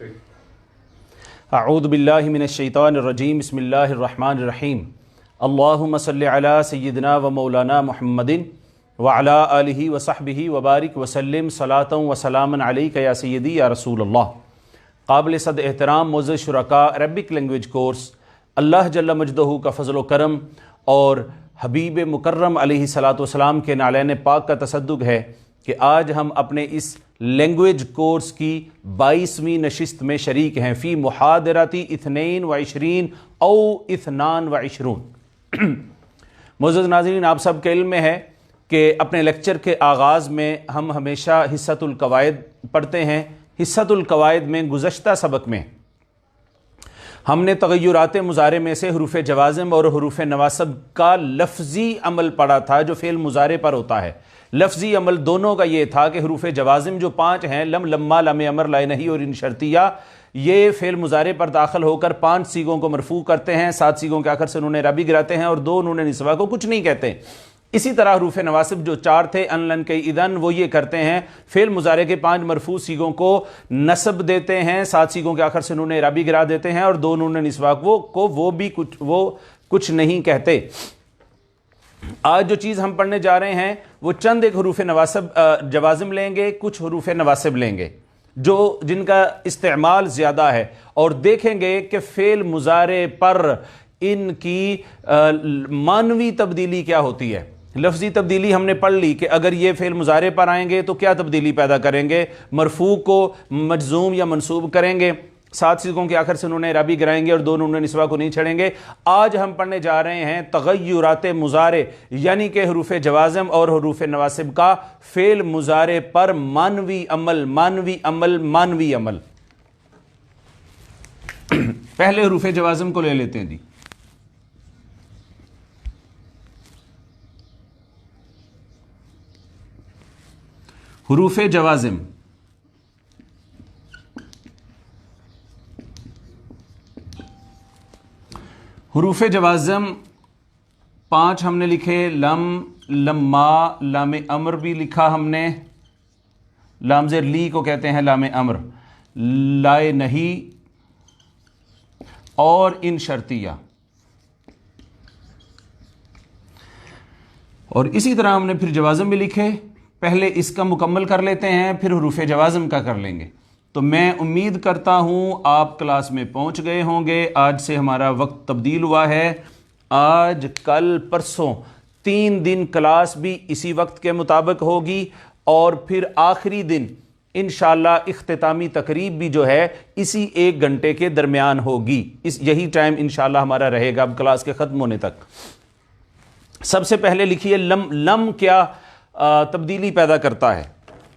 اعوذ باللہ من الشیطان الرجیم بسم اللہ الرحمن الرحیم اللہم صلی علی سیدنا و مولانا محمد وعلی آلہ وصحبہ وبارک وسلم صلاۃ و سلاما علیک یا سیدی یا رسول اللہ۔ قابل صد احترام معزز شرکاء، عربک لینگویج کورس اللہ جل مجدہ کا فضل و کرم اور حبیب مکرم علیہ الصلاۃ والسلام کے نعلین پاک کا تصدق ہے کہ آج ہم اپنے اس لینگویج کورس کی 22ویں نشست میں شریک ہیں، فی محاضرۃ 22 او 22۔ معزز ناظرین، آپ سب کے علم میں ہے کہ اپنے لیکچر کے آغاز میں ہم ہمیشہ حصۃ القواعد پڑھتے ہیں۔ حصۃ القواعد میں گزشتہ سبق میں ہم نے تغیرات مضارع میں سے حروف جوازم اور حروف نواصب کا لفظی عمل پڑھا تھا جو فعل مضارع پر ہوتا ہے۔ لفظی عمل دونوں کا یہ تھا کہ حروف جوازم جو 5 ہیں، لم، لما، لام امر، لا نہی اور ان شرطیہ، یہ فعل مضارع پر داخل ہو کر 5 صیغوں کو مرفوع کرتے ہیں، 7 صیغوں کے آخر سے نون اعرابی گراتے ہیں اور 2 نون نسوہ کو کچھ نہیں کہتے۔ اسی طرح حروف نواصب جو 4 تھے، ان، لن، کی، اذن، وہ یہ کرتے ہیں، فعل مضارع کے 5 مرفوع صیغوں کو نصب دیتے ہیں، 7 صیغوں کے آخر سے نون اعرابی گرا دیتے ہیں اور 2 نون نسوہ کو وہ کچھ نہیں کہتے۔ آج جو چیز ہم پڑھنے جا رہے ہیں وہ چند ایک حروف نواصب جوازم لیں گے، کچھ حروف نواصب لیں گے جن کا استعمال زیادہ ہے، اور دیکھیں گے کہ فعل مضارع پر ان کی معنوی تبدیلی کیا ہوتی ہے۔ لفظی تبدیلی ہم نے پڑھ لی کہ اگر یہ فعل مضارع پر آئیں گے تو کیا تبدیلی پیدا کریں گے، مرفوع کو مجزوم یا منصوب کریں گے، 7 صیغوں کے آخر سے نون اعرابی گرائیں گے اور 2 نون نسوہ کو نہیں چھڑیں گے۔ آج ہم پڑھنے جا رہے ہیں تغیرات مضارع، یعنی کہ حروف جوازم اور حروف نواصب کا فعل مضارع پر معنوی عمل، معنوی عمل، معنوی عمل۔ پہلے حروف جوازم کو لے لیتے ہیں جی۔ حروف جوازم، حروف جوازم 5 ہم نے لکھے، لم، لما، لام امر بھی لکھا ہم نے، لام زیر لی کو کہتے ہیں لام امر، لائے نہیں اور ان شرطیہ، اور اسی طرح ہم نے پھر جوازم بھی لکھے۔ پہلے اس کا مکمل کر لیتے ہیں، پھر حروف جوازم کا کر لیں گے۔ تو میں امید کرتا ہوں آپ کلاس میں پہنچ گئے ہوں گے۔ آج سے ہمارا وقت تبدیل ہوا ہے، آج، کل، پرسوں 3 دن کلاس بھی اسی وقت کے مطابق ہوگی، اور پھر آخری دن انشاءاللہ اختتامی تقریب بھی جو ہے اسی 1 گھنٹے کے درمیان ہوگی۔ یہی ٹائم انشاءاللہ ہمارا رہے گا اب کلاس کے ختم ہونے تک۔ سب سے پہلے لکھیے لم۔ لم کیا تبدیلی پیدا کرتا ہے؟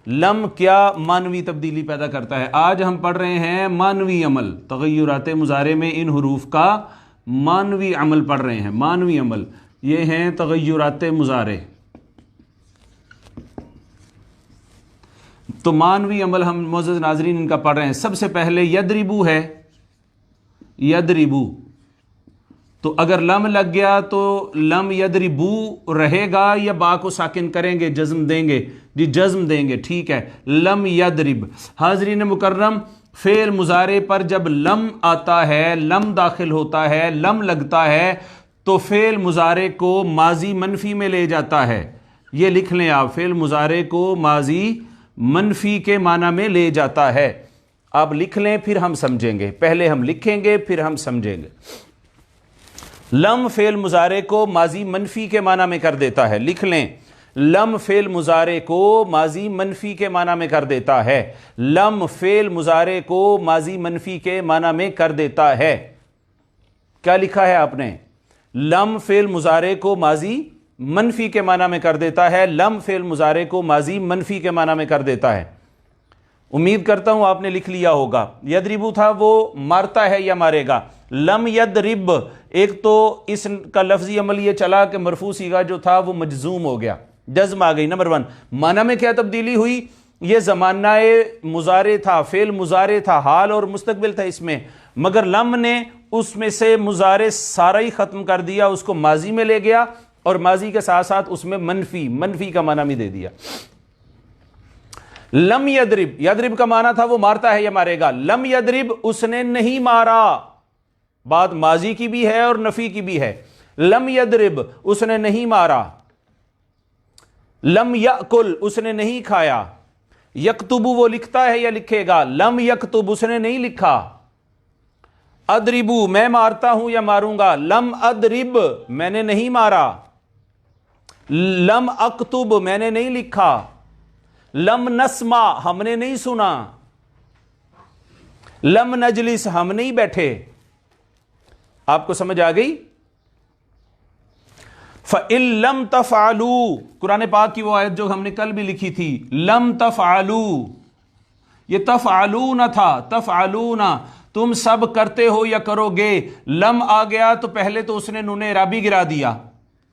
لم کیا معنوی تبدیلی پیدا کرتا ہے؟ آج ہم پڑھ رہے ہیں معنوی عمل، تغیرات مضارع میں ان حروف کا معنوی عمل پڑھ رہے ہیں۔ معنوی عمل یہ ہیں تغیرات مضارع۔ تو معنوی عمل ہم معزز ناظرین ان کا پڑھ رہے ہیں۔ سب سے پہلے یضربو ہے، یضربو، تو اگر لم لگ گیا تو لم یضربو رہے گا یا با کو ساکن کریں گے، جزم دیں گے؟ جی جزم دیں گے، ٹھیک ہے، لم یضرب۔ حاضرین مکرم، فعل مضارع پر جب لم آتا ہے، لم داخل ہوتا ہے، لم لگتا ہے تو فعل مضارع کو ماضی منفی میں لے جاتا ہے۔ یہ لکھ لیں آپ، فعل مضارع کو ماضی منفی کے معنی میں لے جاتا ہے۔ آپ لکھ لیں پھر ہم سمجھیں گے، پہلے ہم لکھیں گے پھر ہم سمجھیں گے۔ لم فعل مضارع کو ماضی منفی کے معنی میں کر دیتا ہے، لکھ لیں، لم فعل مضارع کو ماضی منفی کے معنی میں کر دیتا ہے۔ لم فعل مضارع کو ماضی منفی کے معنی میں کر دیتا ہے۔ کیا لکھا ہے آپ نے؟ لم فعل مضارع کو ماضی منفی کے معنی میں کر دیتا ہے۔ لم فعل مضارع کو ماضی منفی کے معنی میں کر دیتا ہے۔ امید کرتا ہوں آپ نے لکھ لیا ہوگا۔ یضربو تھا وہ مارتا ہے یا مارے گا، لم یضرب، ایک تو اس کا لفظی عمل یہ چلا کہ مرفوع صیغہ جو تھا وہ مجزوم ہو گیا، جزم آ گئی۔ نمبر 1، معنی میں کیا تبدیلی ہوئی؟ یہ زمانہ مضارع تھا، فعل مضارع تھا، حال اور مستقبل تھا اس میں، مگر لم نے اس میں سے مضارع سارا ہی ختم کر دیا، اس کو ماضی میں لے گیا اور ماضی کے ساتھ ساتھ اس میں منفی کا معنی بھی دے دیا۔ لم یدرب، یدرب کا معنی تھا وہ مارتا ہے یا مارے گا. لم یدرب اس نے نہیں مارا، بات ماضی کی بھی ہے اور نفی کی بھی ہے. لم یدرب اس نے نہیں مارا. لم یأکل اس نے نہیں کھایا. یکتب وہ لکھتا ہے یا لکھے گا. لم یکتب اس نے نہیں لکھا. ادربو میں مارتا ہوں یا ماروں گا. لم ادرب میں نے نہیں مارا. لم اکتب میں نے نہیں لکھا. لم نسمع ہم نے نہیں سنا. لم نجلس ہم نہیں بیٹھے. آپ کو سمجھ آ گئی؟ فَإِن لَمْ تَفْعَلُوا قرآن پاک کی وہ آیت جو ہم نے کل بھی لکھی تھی. لم تفعلوا یہ تفعلون تھا. تفعلون تم سب کرتے ہو یا کرو گے. لم آ گیا تو پہلے تو اس نے نون اعرابی گرا دیا،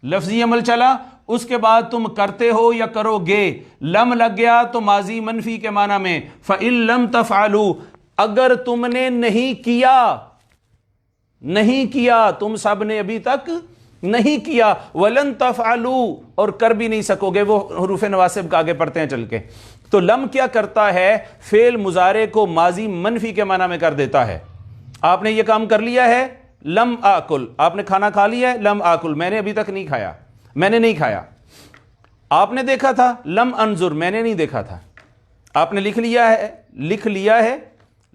لفظی عمل چلا. اس کے بعد تم کرتے ہو یا کرو گے. لم لگ گیا تو ماضی منفی کے معنی میں. فَإِن لَمْ تَفْعَلُوا اگر تم نے نہیں کیا، نہیں کیا تم سب نے ابھی تک نہیں کیا. وَلَن تَفْعَلُوا اور کر بھی نہیں سکو گے. وہ حروف نواسب کا آگے پڑھتے ہیں چل کے. تو لم کیا کرتا ہے؟ فعل مضارع کو ماضی منفی کے معنی میں کر دیتا ہے. آپ نے یہ کام کر لیا ہے. لم آکل آپ نے کھانا کھا لیا ہے. لم آکل میں نے ابھی تک نہیں کھایا، میں نے نہیں کھایا. آپ نے دیکھا تھا. لم انظر میں نے نہیں دیکھا تھا. آپ نے لکھ لیا ہے، لکھ لیا ہے.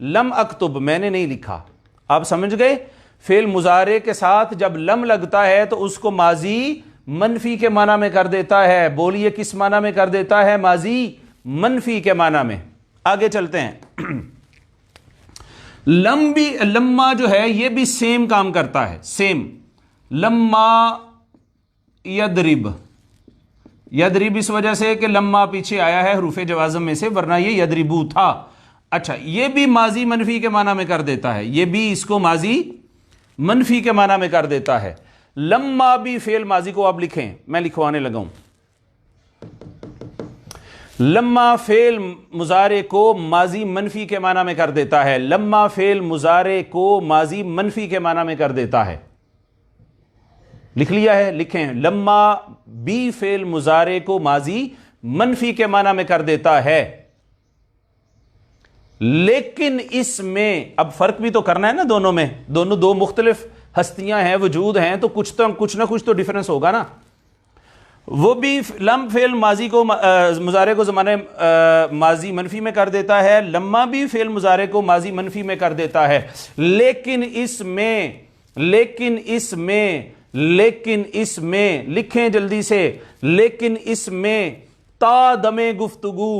لم اکتب میں نے نہیں لکھا. آپ سمجھ گئے؟ فعل مضارع کے ساتھ جب لم لگتا ہے تو اس کو ماضی منفی کے معنی میں کر دیتا ہے. بولیے کس معنی میں کر دیتا ہے؟ ماضی منفی کے معنی میں. آگے چلتے ہیں. لم بھی، لما جو ہے یہ بھی سیم کام کرتا ہے، سیم. لما یدرب، یدرب اس وجہ سے کہ لما پیچھے آیا ہے حروف جوازم میں سے، ورنہ یہ یدربو تھا. اچھا یہ بھی ماضی منفی کے معنی میں کر دیتا ہے. یہ بھی اس کو ماضی منفی کے معنی میں کر دیتا ہے. لما بھی فعل ماضی کو آپ لکھیں، میں لکھوانے لگا ہوں. لما فعل مضارع کو ماضی منفی کے معنی میں کر دیتا ہے. لما فعل مضارع کو ماضی منفی کے معنی میں کر دیتا ہے. لکھ لیا ہے؟ لکھیں. لما بھی فعل مضارع کو ماضی منفی کے معنی میں کر دیتا ہے. لیکن اس میں اب فرق بھی تو کرنا ہے نا دونوں میں. دونوں دو مختلف ہستیاں ہیں، وجود ہیں، تو کچھ نہ کچھ تو ڈیفرنس ہوگا نا. وہ بھی لم فعل ماضی کو مضارع کو زمانے ماضی منفی میں کر دیتا ہے. لما بھی فعل مضارع کو ماضی منفی میں کر دیتا ہے. لیکن اس میں لکھیں جلدی سے. لیکن اس میں تا دم گفتگو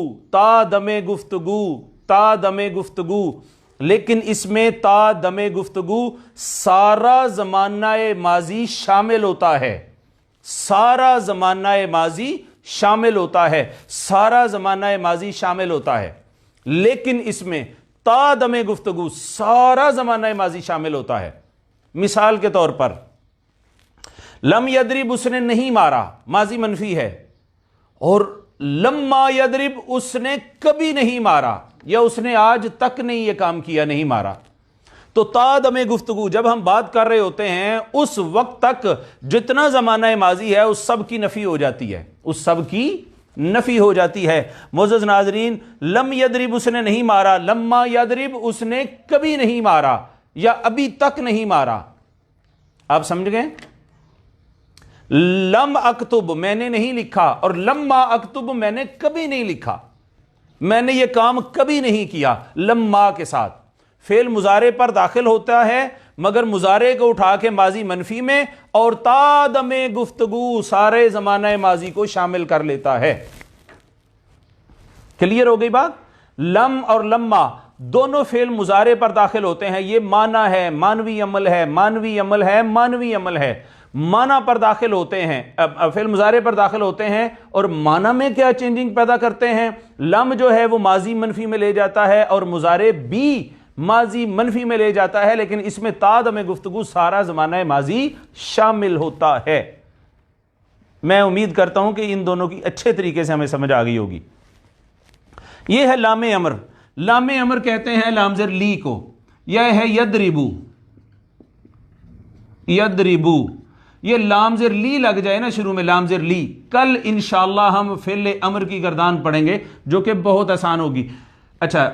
لیکن اس میں تا دم گفتگو سارا زمانہ ماضی شامل ہوتا ہے. سارا زمانہ ماضی شامل ہوتا ہے. سارا زمانہ ماضی شامل ہوتا ہے. لیکن اس میں تا دم گفتگو سارا زمانہ ماضی شامل ہوتا ہے. مثال کے طور پر لم یدرب اس نے نہیں مارا، ماضی منفی ہے. اور لما یدرب اس نے کبھی نہیں مارا، یا اس نے آج تک نہیں یہ کام کیا، نہیں مارا. تو تا دم گفتگو جب ہم بات کر رہے ہوتے ہیں اس وقت تک جتنا زمانہ ماضی ہے اس سب کی نفی ہو جاتی ہے، اس سب کی نفی ہو جاتی ہے. معزز ناظرین، لم یدرب اس نے نہیں مارا، لما یدرب اس نے کبھی نہیں مارا یا ابھی تک نہیں مارا. آپ سمجھ گئے؟ لم اکتب میں نے نہیں لکھا، اور لما اکتب میں نے کبھی نہیں لکھا، میں نے یہ کام کبھی نہیں کیا. لما کے ساتھ فعل مضارع پر داخل ہوتا ہے مگر مضارع کو اٹھا کے ماضی منفی میں، اور تا دم گفتگو سارے زمانہ ماضی کو شامل کر لیتا ہے. کلیئر ہو گئی بات؟ لم اور لما دونوں فعل مضارع پر داخل ہوتے ہیں. یہ معنی ہے، مانوی عمل ہے، مانوی عمل ہے، مانوی عمل ہے. معنی پر داخل ہوتے ہیں، فعل مضارع پر داخل ہوتے ہیں، اور معنی میں کیا چینجنگ پیدا کرتے ہیں؟ لم جو ہے وہ ماضی منفی میں لے جاتا ہے اور مضارع بھی ماضی منفی میں لے جاتا ہے، لیکن اس میں تا دم گفتگو سارا زمانہ ماضی شامل ہوتا ہے. میں امید کرتا ہوں کہ ان دونوں کی اچھے طریقے سے ہمیں سمجھ آ گئی ہوگی. یہ ہے لام امر. لام امر کہتے ہیں لام زر لی کو. یہ ہے یدربو. یدربو یہ لام زیر لی لگ جائے نا شروع میں، لام زیر لی، کل انشاءاللہ ہم فعل امر کی گردان پڑھیں گے جو کہ بہت آسان ہوگی۔ اچھا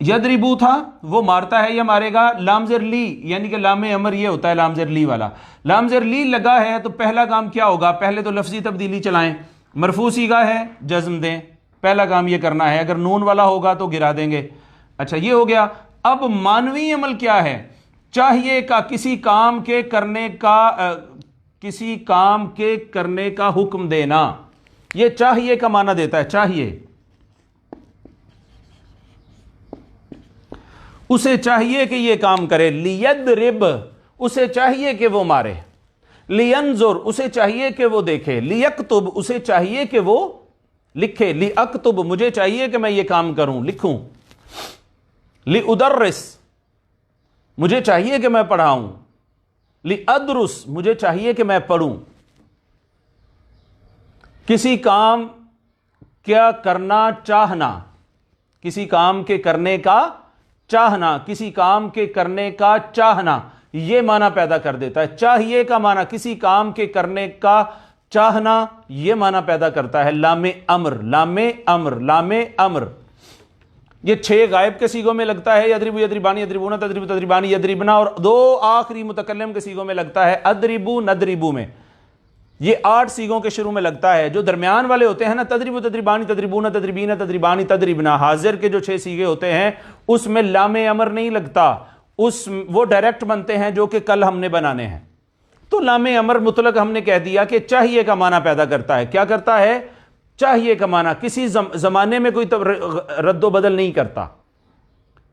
یضربو تھا، وہ مارتا ہے یا مارے گا، لام زیر لی یعنی کہ لام امر یہ ہوتا ہے لام زیر لی والا، لام زیر لی لگا ہے تو پہلا کام کیا ہوگا، پہلے تو لفظی تبدیلی چلائیں، مرفوع صیغہ ہے جزم دیں، پہلا کام یہ کرنا ہے، اگر نون والا ہوگا تو گرا دیں گے۔ اچھا یہ ہو گیا۔ اب مانوی عمل کیا ہے، چاہیے کا، کسی کام کے کرنے کا، کسی کام کے کرنے کا حکم دینا، یہ چاہیے کا معنی دیتا ہے، چاہیے، اسے چاہیے کہ یہ کام کرے، لیضرب اسے چاہیے کہ وہ مارے، لینظر اسے چاہیے کہ وہ دیکھے، لیکتب اسے چاہیے کہ وہ لکھے، لیکتب مجھے چاہیے کہ میں یہ کام کروں، لکھوں، لیادرس مجھے چاہیے کہ میں پڑھاؤں، لیادرس مجھے چاہیے کہ میں پڑھوں۔ کسی کام کیا کرنا چاہنا، کسی کام کے کرنے کا چاہنا، کسی کام کے کرنے کا چاہنا، یہ معنی پیدا کر دیتا ہے۔ چاہیے کا معنی کسی کام کے کرنے کا چاہنا، یہ معنی پیدا کرتا ہے لام امر، لام امر، لام امر۔ یہ 6 غائب کے صیغوں میں لگتا ہے، یضربو یضربانی، یضربون تضرب تضربانی، یضربنا، اور 2 آخری متکلم کے صیغوں میں لگتا ہے اضربو ندربو میں۔ یہ 8 صیغوں کے شروع میں لگتا ہے، جو درمیان والے ہوتے ہیں نا، تضربو تضربانی، تضربون تضربین، تضربانی تضربنا، حاضر کے جو 6 صیغے ہوتے ہیں اس میں لام امر نہیں لگتا، وہ ڈائریکٹ بنتے ہیں جو کہ کل ہم نے بنانے ہیں۔ تو لام امر مطلق ہم نے کہہ دیا کہ چاہیے کا معنی پیدا کرتا ہے۔ کیا کرتا ہے؟ چاہیے کا معنی، کسی زمانے میں کوئی رد و بدل نہیں کرتا،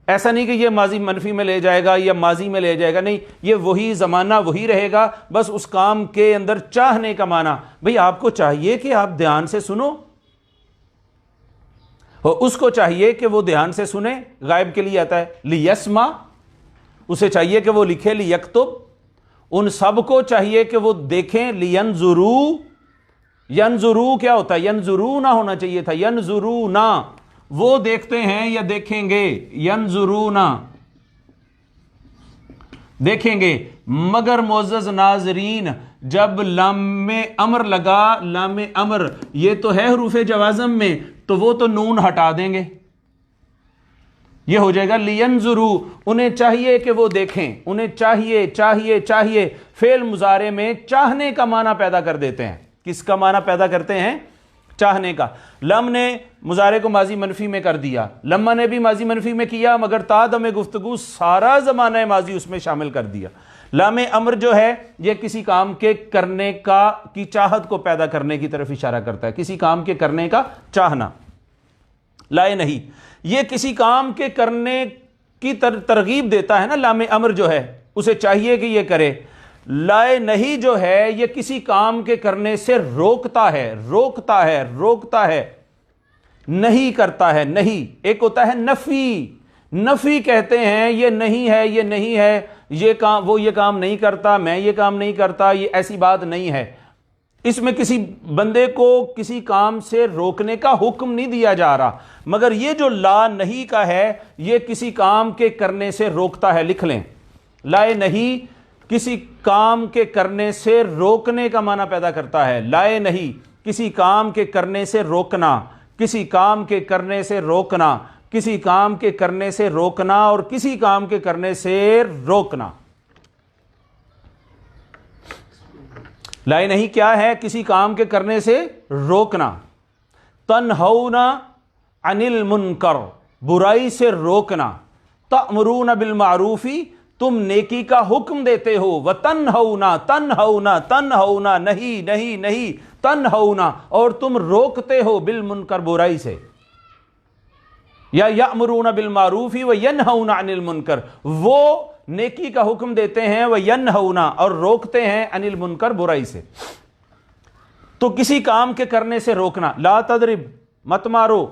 ایسا نہیں کہ یہ ماضی منفی میں لے جائے گا یا ماضی میں لے جائے گا، نہیں، یہ وہی زمانہ وہی رہے گا، بس اس کام کے اندر چاہنے کا معنی۔ بھئی آپ کو چاہیے کہ آپ دھیان سے سنو، اور اس کو چاہیے کہ وہ دھیان سے سنے، غائب کے لیے آتا ہے لیسمع، اسے چاہیے کہ وہ لکھے، لیکتب، ان سب کو چاہیے کہ وہ دیکھیں، لینظرو، ینظرو کیا ہوتا ہے، ینظرونا ہونا چاہیے تھا، ینظرونا وہ دیکھتے ہیں یا دیکھیں گے، ینظرونا دیکھیں گے۔ مگر معزز ناظرین جب لام امر لگا، لام امر یہ تو ہے حروف جوازم میں، تو وہ تو نون ہٹا دیں گے، یہ ہو جائے گا لینظرو، انہیں چاہیے کہ وہ دیکھیں، انہیں چاہیے، چاہیے، چاہیے فعل مضارع میں چاہنے کا معنی پیدا کر دیتے ہیں۔ کس کا معنی پیدا کرتے ہیں؟ چاہنے کا۔ لم نے مضارع کو ماضی منفی میں کر دیا، لما نے بھی ماضی منفی میں کیا، مگر تادم گفتگو سارا زمانہ ماضی اس میں شامل کر دیا۔ لام امر جو ہے یہ کسی کام کے کرنے کی چاہت کو پیدا کرنے کی طرف اشارہ کرتا ہے، کسی کام کے کرنے کا چاہنا۔ لائے نہیں یہ کسی کام کے کرنے کی ترغیب دیتا ہے نا، لام امر جو ہے اسے چاہیے کہ یہ کرے۔ لائے نہیں جو ہے یہ کسی کام کے کرنے سے روکتا ہے، روکتا ہے، روکتا ہے، نہیں کرتا ہے۔ نہیں ایک ہوتا ہے نفی، نفی کہتے ہیں یہ نہیں ہے، یہ نہیں ہے، یہ کام، وہ یہ کام نہیں کرتا، میں یہ کام نہیں کرتا، یہ ایسی بات نہیں ہے۔ اس میں کسی بندے کو کسی کام سے روکنے کا حکم نہیں دیا جا رہا، مگر یہ جو لا نہیں کا ہے یہ کسی کام کے کرنے سے روکتا ہے۔ لکھ لیں، لائے نہیں کسی کام کے کرنے سے روکنے کا معنی پیدا کرتا ہے۔ لائے نہیں کسی کام کے کرنے سے روکنا، کسی کام کے کرنے سے روکنا، کسی کام کے کرنے سے روکنا، اور کسی کام کے کرنے سے روکنا۔ لائے نہیں کیا ہے؟ کسی کام کے کرنے سے روکنا۔ تنہون عن المنکر برائی سے روکنا، تأمرون بالمعروف تم نیکی کا حکم دیتے ہو، وتنہونا تنہونا تنہونا نہیں نہیں نہیں تنہونا اور تم روکتے ہو، بالمنکر برائی سے، یا یأمرون بالمعروف وینہون عن المنکر وہ نیکی کا حکم دیتے ہیں، وینہونا اور روکتے ہیں، عن المنکر برائی سے۔ تو کسی کام کے کرنے سے روکنا، لا تضرب مت مارو،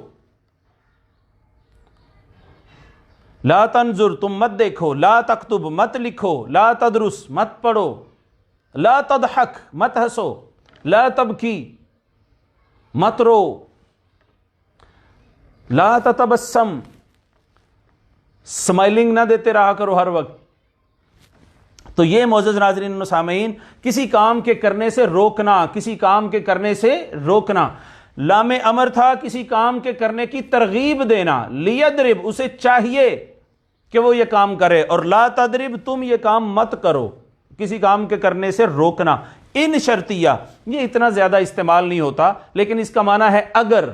لا تنظر تم مت دیکھو، لا تکتب مت لکھو، لا تدرس مت پڑھو، لا تضحک مت ہنسو، لا تبکی مت رو، لا تتبسم اسمائلنگ نہ دیتے رہا کرو ہر وقت، تو یہ معزز ناظرین و سامعین کسی کام کے کرنے سے روکنا، کسی کام کے کرنے سے روکنا، لام امر تھا کسی کام کے کرنے کی ترغیب دینا، لیدرب اسے چاہیے کہ وہ یہ کام کرے، اور لا تدرب تم یہ کام مت کرو، کسی کام کے کرنے سے روکنا۔ ان شرطیہ یہ اتنا زیادہ استعمال نہیں ہوتا، لیکن اس کا معنی ہے اگر،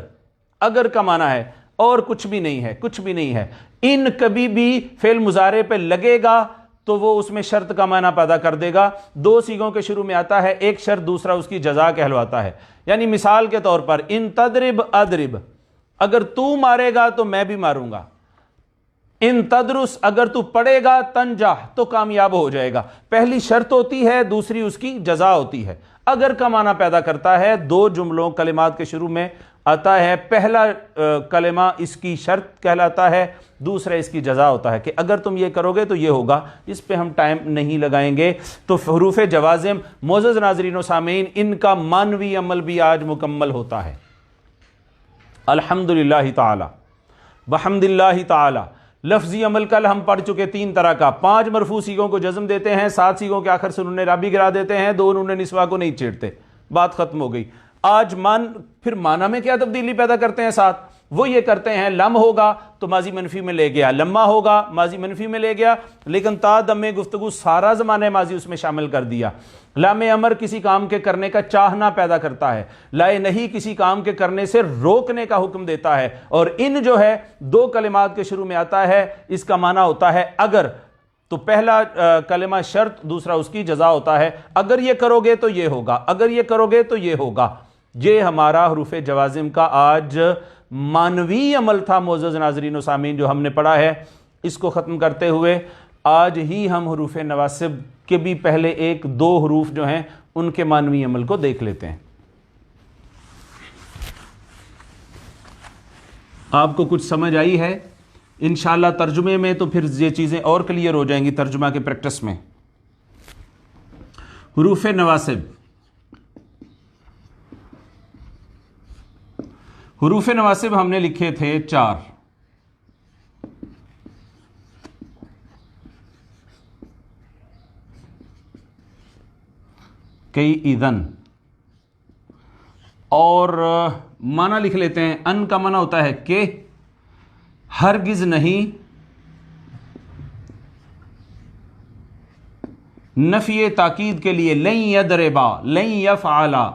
اگر کا معنی ہے اور کچھ بھی نہیں ہے، کچھ بھی نہیں ہے۔ ان کبھی بھی فعل مضارع پہ لگے گا تو وہ اس میں شرط کا معنی پیدا کر دے گا۔ دو سیغوں کے شروع میں آتا ہے، ایک شرط دوسرا اس کی جزا کہلواتا ہے۔ یعنی مثال کے طور پر ان تدرب ادرب، اگر تو مارے گا تو میں بھی ماروں گا۔ ان تدرس، اگر تو پڑھے گا، تنجح تو کامیاب ہو جائے گا۔ پہلی شرط ہوتی ہے، دوسری اس کی جزا ہوتی ہے۔ اگر کا معنی پیدا کرتا ہے، دو جملوں کلمات کے شروع میں آتا ہے، پہلا کلمہ اس کی شرط کہلاتا ہے، دوسرا اس کی جزا ہوتا ہے کہ اگر تم یہ کرو گے تو یہ ہوگا۔ اس پہ ہم ٹائم نہیں لگائیں گے۔ تو حروف جوازم معزز ناظرین و سامعین ان کا معنوی عمل بھی آج مکمل ہوتا ہے الحمدللہ تعالی بحمد اللہ تعالی۔ لفظی عمل کل ہم پڑھ چکے 3 طرح کا، 5 مرفوع سیغوں کو جزم دیتے ہیں، 7 سیغوں کے آخر سے نون رابی گرا دیتے ہیں، 2 نون نسواں کو نہیں چھیڑتے، بات ختم ہو گئی۔ آج پھر معنی میں کیا تبدیلی پیدا کرتے ہیں ساتھ؟ وہ یہ کرتے ہیں لم ہوگا تو ماضی منفی میں لے گیا، لما ہوگا ماضی منفی میں لے گیا، لیکن تا دم گفتگو سارا زمانہ ماضی اس میں شامل کر دیا۔ لام امر کسی کام کے کرنے کا چاہنا پیدا کرتا ہے، لائے نہیں کسی کام کے کرنے سے روکنے کا حکم دیتا ہے، اور ان جو ہے 2 کلمات کے شروع میں آتا ہے، اس کا معنی ہوتا ہے اگر، تو پہلا کلمہ شرط، دوسرا اس کی جزا ہوتا ہے، اگر یہ کرو گے تو یہ ہوگا، اگر یہ کرو گے تو یہ ہوگا۔ یہ ہمارا حروف جوازم کا آج معنوی عمل تھا معزز ناظرین و سامعین جو ہم نے پڑھا ہے۔ اس کو ختم کرتے ہوئے آج ہی ہم حروف نواسب کے بھی پہلے 1-2 حروف جو ہیں ان کے معنوی عمل کو دیکھ لیتے ہیں۔ آپ کو کچھ سمجھ آئی ہے؟ انشاءاللہ ترجمے میں تو پھر یہ چیزیں اور کلیئر ہو جائیں گی ترجمہ کے پریکٹس میں۔ حروف نواسب، حروف نواسب ہم نے لکھے تھے 4۔ کئی اذن، اور معنی لکھ لیتے ہیں۔ ان کا معنی ہوتا ہے کہ ہرگز نہیں، نفی تاکید کے لیے لن یضربا، لن یفعلا،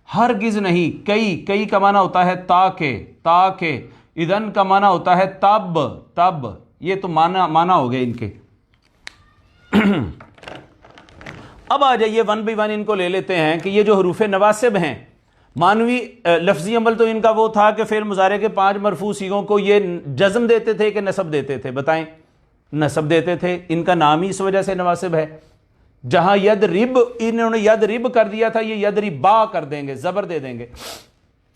ہرگز نہیں۔ کئی کا معنی ہوتا ہے تاکہ، اذن کا معنی ہوتا ہے تب۔ یہ تو معنی ہو گئے ان کے۔ اب آ جائیے 1 by 1 ان کو لے لیتے ہیں کہ یہ جو حروف نواسب ہیں، معنوی لفظی عمل تو ان کا وہ تھا کہ فعل مضارع کے 5 مرفوع صیغوں کو یہ جزم دیتے تھے کہ نصب دیتے تھے؟ بتائیں، نصب دیتے تھے۔ ان کا نام ہی اس وجہ سے نواسب ہے۔ جہاں یدرب انہوں نے یدرب کر دیا تھا، یہ یدربا کر دیں گے، زبر دے دیں گے،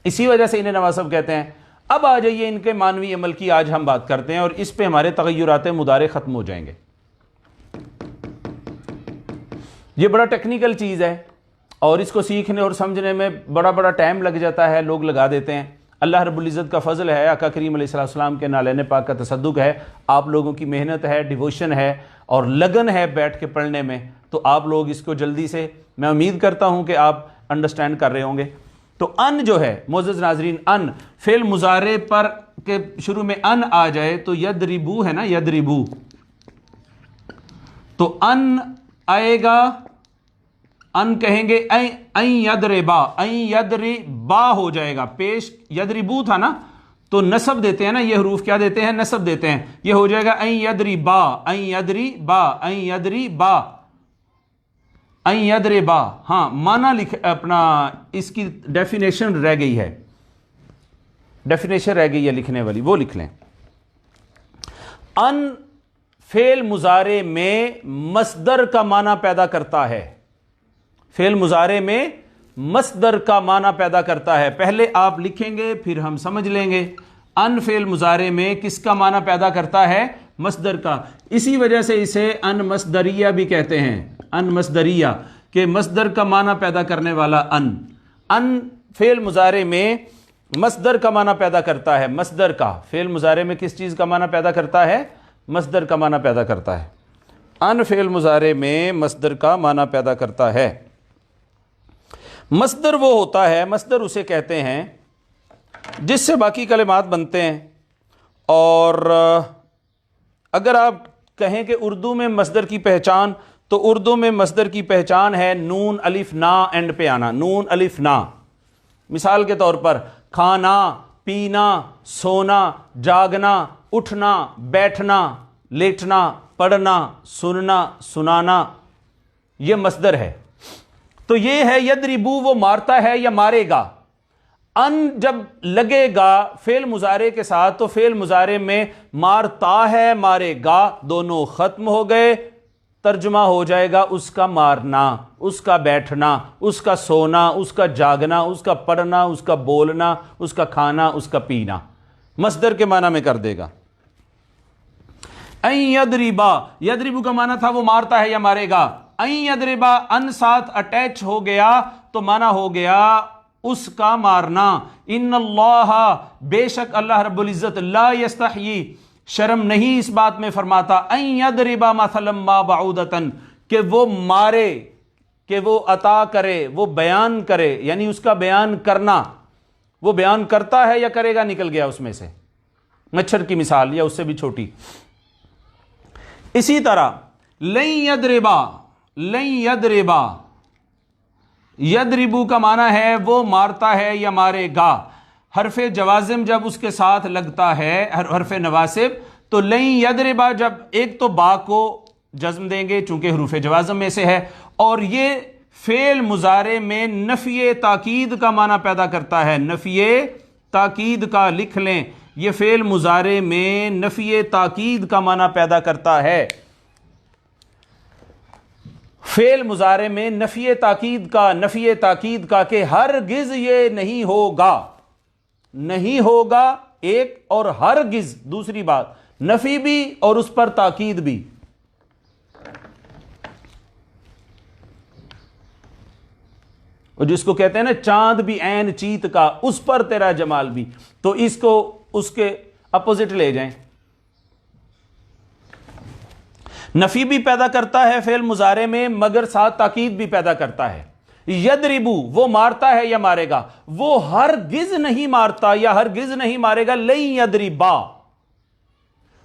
اسی وجہ سے انہیں نواسب کہتے ہیں۔ اب آ جائیے ان کے معنوی عمل کی آج ہم بات کرتے ہیں، اور اس پہ ہمارے تغیرات مضارع ختم ہو جائیں گے۔ یہ بڑا ٹیکنیکل چیز ہے، اور اس کو سیکھنے اور سمجھنے میں بڑا ٹائم لگ جاتا ہے، لوگ لگا دیتے ہیں۔ اللہ رب العزت کا فضل ہے، آقا کریم علیہ السلام کے نالین پاک کا تصدق ہے، آپ لوگوں کی محنت ہے، ڈیووشن ہے اور لگن ہے بیٹھ کے پڑھنے میں، تو آپ لوگ اس کو جلدی سے، میں امید کرتا ہوں کہ آپ انڈرسٹینڈ کر رہے ہوں گے۔ تو ان جو ہے معزز ناظرین، ان فعل مضارع پر کے شروع میں ان آ جائے تو یدربو ہے نا، یدربو، تو ان آئے گا، ان کہیں گے این یدربا، این یدربا ہو جائے گا، پیش یدربو تھا نا، تو نصب دیتے ہیں نا، یہ حروف کیا دیتے ہیں؟ نصب دیتے ہیں۔ یہ ہو جائے گا این یدربا، این یدربا، این یدربا، این یدربا۔ ہاں معنی لکھ اپنا، اس کی ڈیفینیشن رہ گئی ہے، ڈیفینیشن رہ گئی ہے لکھنے والی، وہ لکھ لیں۔ ان فعل مضارع میں مصدر کا معنی پیدا کرتا ہے، فعل مضارع میں مصدر کا معنی پیدا کرتا ہے۔ پہلے آپ لکھیں گے پھر ہم سمجھ لیں گے۔ ان فعل مضارع میں کس کا معنی پیدا کرتا ہے؟ مصدر کا۔ اسی وجہ سے اسے ان مصدریہ بھی کہتے ہیں، ان مصدریہ، کہ مصدر کا معنی پیدا کرنے والا ان۔ ان فعل مضارع میں مصدر کا معنی پیدا کرتا ہے، مصدر کا۔ فعل مضارع میں کس چیز کا معنی پیدا کرتا ہے؟ مصدر کا معنی پیدا کرتا ہے۔ ان فعل مضارع میں مصدر کا معنی پیدا کرتا ہے۔ مصدر وہ ہوتا ہے، مصدر اسے کہتے ہیں جس سے باقی کلمات بنتے ہیں۔ اور اگر آپ کہیں کہ اردو میں مصدر کی پہچان، تو اردو میں مصدر کی پہچان ہے نون الف نا اینڈ پہ آنا، نون الف نا۔ مثال کے طور پر کھانا، پینا، سونا، جاگنا، اٹھنا، بیٹھنا، لیٹنا، پڑھنا، سننا، سنانا، یہ مصدر ہے۔ تو یہ ہے یضربو، وہ مارتا ہے یا مارے گا۔ ان جب لگے گا فعل مضارع کے ساتھ تو فعل مضارع میں مارتا ہے، مارے گا، دونوں ختم ہو گئے۔ ترجمہ ہو جائے گا اس کا مارنا، اس کا بیٹھنا، اس کا سونا، اس کا جاگنا، اس کا پڑھنا، اس کا بولنا، اس کا کھانا، اس کا پینا، مصدر کے معنی میں کر دے گا۔ این یضربا، یضربو کا معنی تھا وہ مارتا ہے یا مارے گا۔ این یضربا، ان ساتھ اٹیچ ہو گیا تو معنی ہو گیا اس کا مارنا۔ ان اللہ، بے شک اللہ رب العزت، لا یستحیی، شرم نہیں اس بات میں فرماتا، ان یضرب مثلا ما بعودۃ، کہ وہ مارے، کہ وہ عطا کرے، وہ بیان کرے، یعنی اس کا بیان کرنا، وہ بیان کرتا ہے یا کرے گا، نکل گیا اس میں سے، مچھر کی مثال یا اس سے بھی چھوٹی۔ اسی طرح لن یضربا، لن یضربا، یضربو کا معنی ہے وہ مارتا ہے یا مارے گا۔ حرف جوازم جب اس کے ساتھ لگتا ہے، حرف نواسب، تو لن یضربا، جب ایک تو با کو جزم دیں گے چونکہ حروف جوازم میں سے ہے، اور یہ فعل مضارع میں نفی تاکید کا معنی پیدا کرتا ہے۔ نفی تاکید کا لکھ لیں، یہ فعل مضارع میں نفی تاکید کا معنی پیدا کرتا ہے۔ فعل مضارع میں نفی تاکید کا، نفی تاکید کا کہ ہرگز یہ نہیں ہوگا، نہیں ہوگا ایک، اور ہرگز دوسری بات، نفی بھی اور اس پر تاکید بھی۔ اور جس کو کہتے ہیں نا چاند بھی عین چیت کا، اس پر تیرا جمال بھی، تو اس کو اس کے اپوزٹ لے جائیں۔ نفی بھی پیدا کرتا ہے فعل مضارع میں، مگر ساتھ تاکید بھی پیدا کرتا ہے۔ یضربو، وہ مارتا ہے یا مارے گا، وہ ہرگز نہیں مارتا یا ہرگز نہیں مارے گا۔ لن یضربا،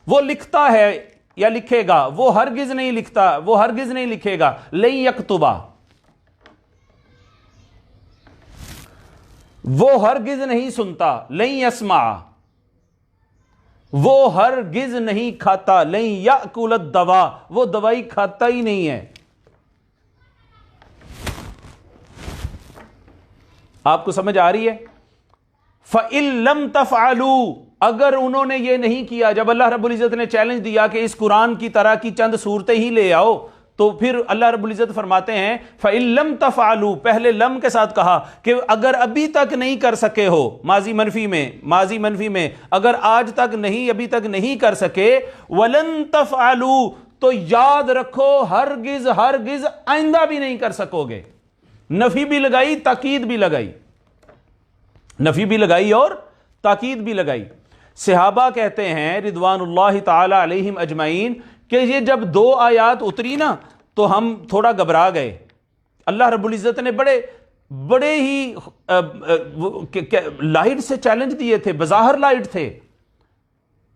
وہ لکھتا ہے یا لکھے گا، وہ ہرگز نہیں لکھتا، وہ ہرگز نہیں لکھے گا۔ لن یکتبا، وہ ہرگز نہیں سنتا۔ لن یسمع، وہ ہرگز نہیں کھاتا۔ لن یأکل الدوا، وہ دوائی کھاتا ہی نہیں ہے۔ آپ کو سمجھ آ رہی ہے؟ فَإِن لَمْ تَفْعَلُوا، اگر انہوں نے یہ نہیں کیا، جب اللہ رب العزت نے چیلنج دیا کہ اس قرآن کی طرح کی چند صورتیں ہی لے آؤ، تو پھر اللہ رب العزت فرماتے ہیں فَإِن لَمْ تَفْعَلُوا، پہلے لم کے ساتھ کہا کہ اگر ابھی تک نہیں کر سکے ہو، ماضی منفی میں، ماضی منفی میں، اگر آج تک نہیں، ابھی تک نہیں کر سکے، وَلَن تَفْعَلُوا، تو یاد رکھو ہرگز ہرگز آئندہ بھی نہیں کر سکو گے۔ نفی بھی لگائی، تاکید بھی لگائی، نفی بھی لگائی اور تاکید بھی لگائی۔ صحابہ کہتے ہیں رضوان اللہ تعالی علیہم اجمعین کہ یہ جب دو آیات اتری نا تو ہم تھوڑا گھبرا گئے۔ اللہ رب العزت نے بڑے ہی لائٹ سے چیلنج دیے تھے، بظاہر لائٹ تھے،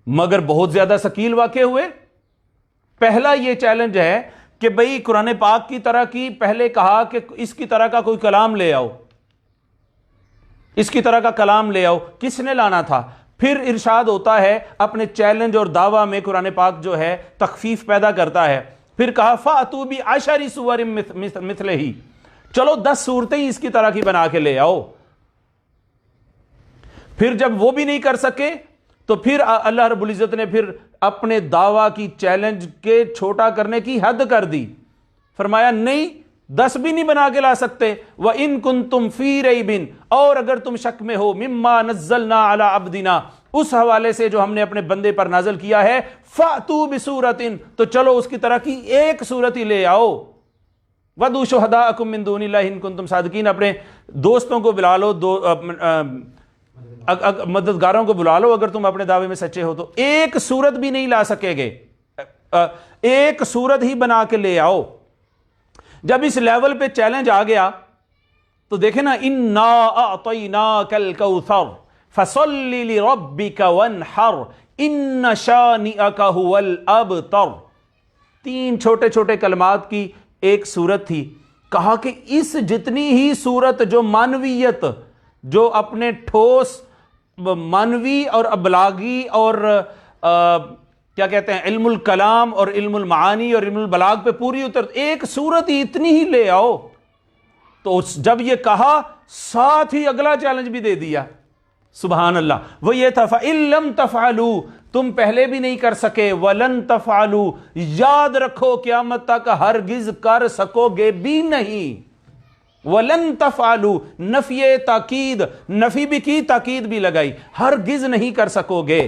مگر بہت زیادہ ثقیل واقع ہوئے۔ پہلا یہ چیلنج ہے کہ بھئی قرآن پاک کی طرح کی، پہلے کہا کہ اس کی طرح کا کوئی کلام لے آؤ، اس کی طرح کا کلام لے آؤ، کس نے لانا تھا؟ پھر ارشاد ہوتا ہے اپنے چیلنج اور دعویٰ میں قرآن پاک جو ہے تخفیف پیدا کرتا ہے۔ پھر کہا فَأْتُوا بِعَشَرِ سُوَرٍ مِثْلِهِ، چلو 10 صورتیں اس کی طرح کی بنا کے لے آؤ۔ پھر جب وہ بھی نہیں کر سکے تو پھر اللہ رب العزت نے پھر اپنے دعویٰ کی چیلنج کے چھوٹا کرنے کی حد کر دی، فرمایا نہیں 10 بھی نہیں بنا کے لا سکتے۔ وَإِن كُنتُمْ فِي رَيْبٍ، اور اگر تم شک میں ہو، مِمَّا نَزَّلْنَا عَلَىٰ عَبْدِنَا، اس حوالے سے جو ہم نے اپنے بندے پر نازل کیا ہے، فَأْتُوا بِسُورَةٍ، تو چلو اس کی طرح کی ایک صورت ہی لے آؤ۔ وَدُوا شُهَدَاءَكُم مِّن دُونِ اللَّهِ إِن كُنتُمْ صَادِقِينَ، اپنے دوستوں کو بلا لو، مددگاروں کو بلا لو اگر تم اپنے دعوے میں سچے ہو تو۔ ایک صورت بھی نہیں لا سکے گے، ایک صورت ہی بنا کے لے آؤ۔ جب اس لیول پہ چیلنج آ گیا تو دیکھیں نا، انا اعطیناک الکوثر فصل لربک وانحر ان شانئک هو الابتر۔ 3 چھوٹے چھوٹے کلمات کی ایک صورت تھی۔ کہا کہ اس جتنی ہی صورت جو معنویت، جو اپنے ٹھوس معنوی اور ابلاغی اور کیا کہتے ہیں علم الکلام اور علم المعانی اور علم البلاغ پہ پوری ایک صورت ہی اتنی ہی لے آؤ۔ تو جب یہ کہا ساتھ ہی اگلا چیلنج بھی دے دیا، سبحان اللہ، وہ یہ تھا فَإِن لَمْ تَفْعَلُوا، تم پہلے بھی نہیں کر سکے، وَلَن تَفْعَلُوا، یاد رکھو قیامت تک ہرگز کر سکو گے بھی نہیں۔ وَلَن تَفْعَلُوا، نفی تاکید، نفی بھی کی، تاکید بھی لگائی، ہرگز نہیں کر سکو گے۔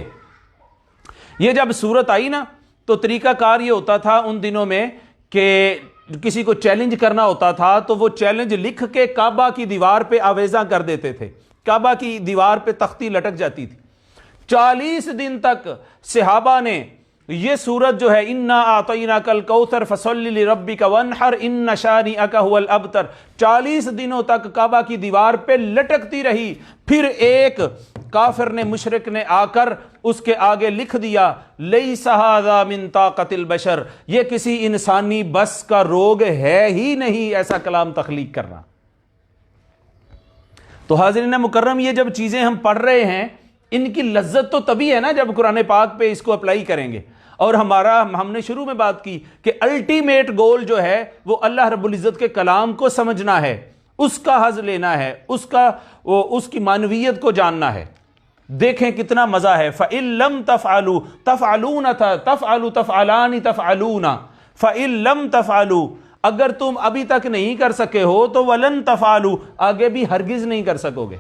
یہ جب صورت آئی نا تو طریقہ کار یہ ہوتا تھا ان دنوں میں کہ کسی کو چیلنج کرنا ہوتا تھا تو وہ چیلنج لکھ کے کعبہ کی دیوار پہ آویزاں کر دیتے تھے، کعبہ کی دیوار پہ تختی لٹک جاتی تھی۔ 40 دن تک صحابہ نے یہ سورت جو ہے انا اعطیناک الکوثر فصل لربک وانحر ان شانئک هو الابتر، 40 دنوں تک کعبہ کی دیوار پہ لٹکتی رہی۔ پھر ایک کافر نے، مشرک نے آ کر اس کے آگے لکھ دیا لیس ھذا من طاقت البشر، یہ کسی انسانی بس کا روگ ہے ہی نہیں ایسا کلام تخلیق کرنا۔ تو حاضرین مکرم، یہ جب چیزیں ہم پڑھ رہے ہیں ان کی لذت تو تبھی ہے نا جب قرآن پاک پہ اس کو اپلائی کریں گے۔ اور ہم نے شروع میں بات کی کہ الٹیمیٹ گول جو ہے وہ اللہ رب العزت کے کلام کو سمجھنا ہے، اس کا حظ لینا ہے، اس کی معنویت کو جاننا ہے۔ دیکھیں کتنا مزہ ہے، فَإِن لَمْ تَفْعَلُوا، تَفْعَلُونَ تھا، تَفْعَلُوا تَفْعَلَانِ تَفْعَلُونَ، فَإِن لَمْ تَفْعَلُوا، اگر تم ابھی تک نہیں کر سکے ہو تو وَلَن تَفْعَلُوا، آگے بھی ہرگز نہیں کر سکو گے۔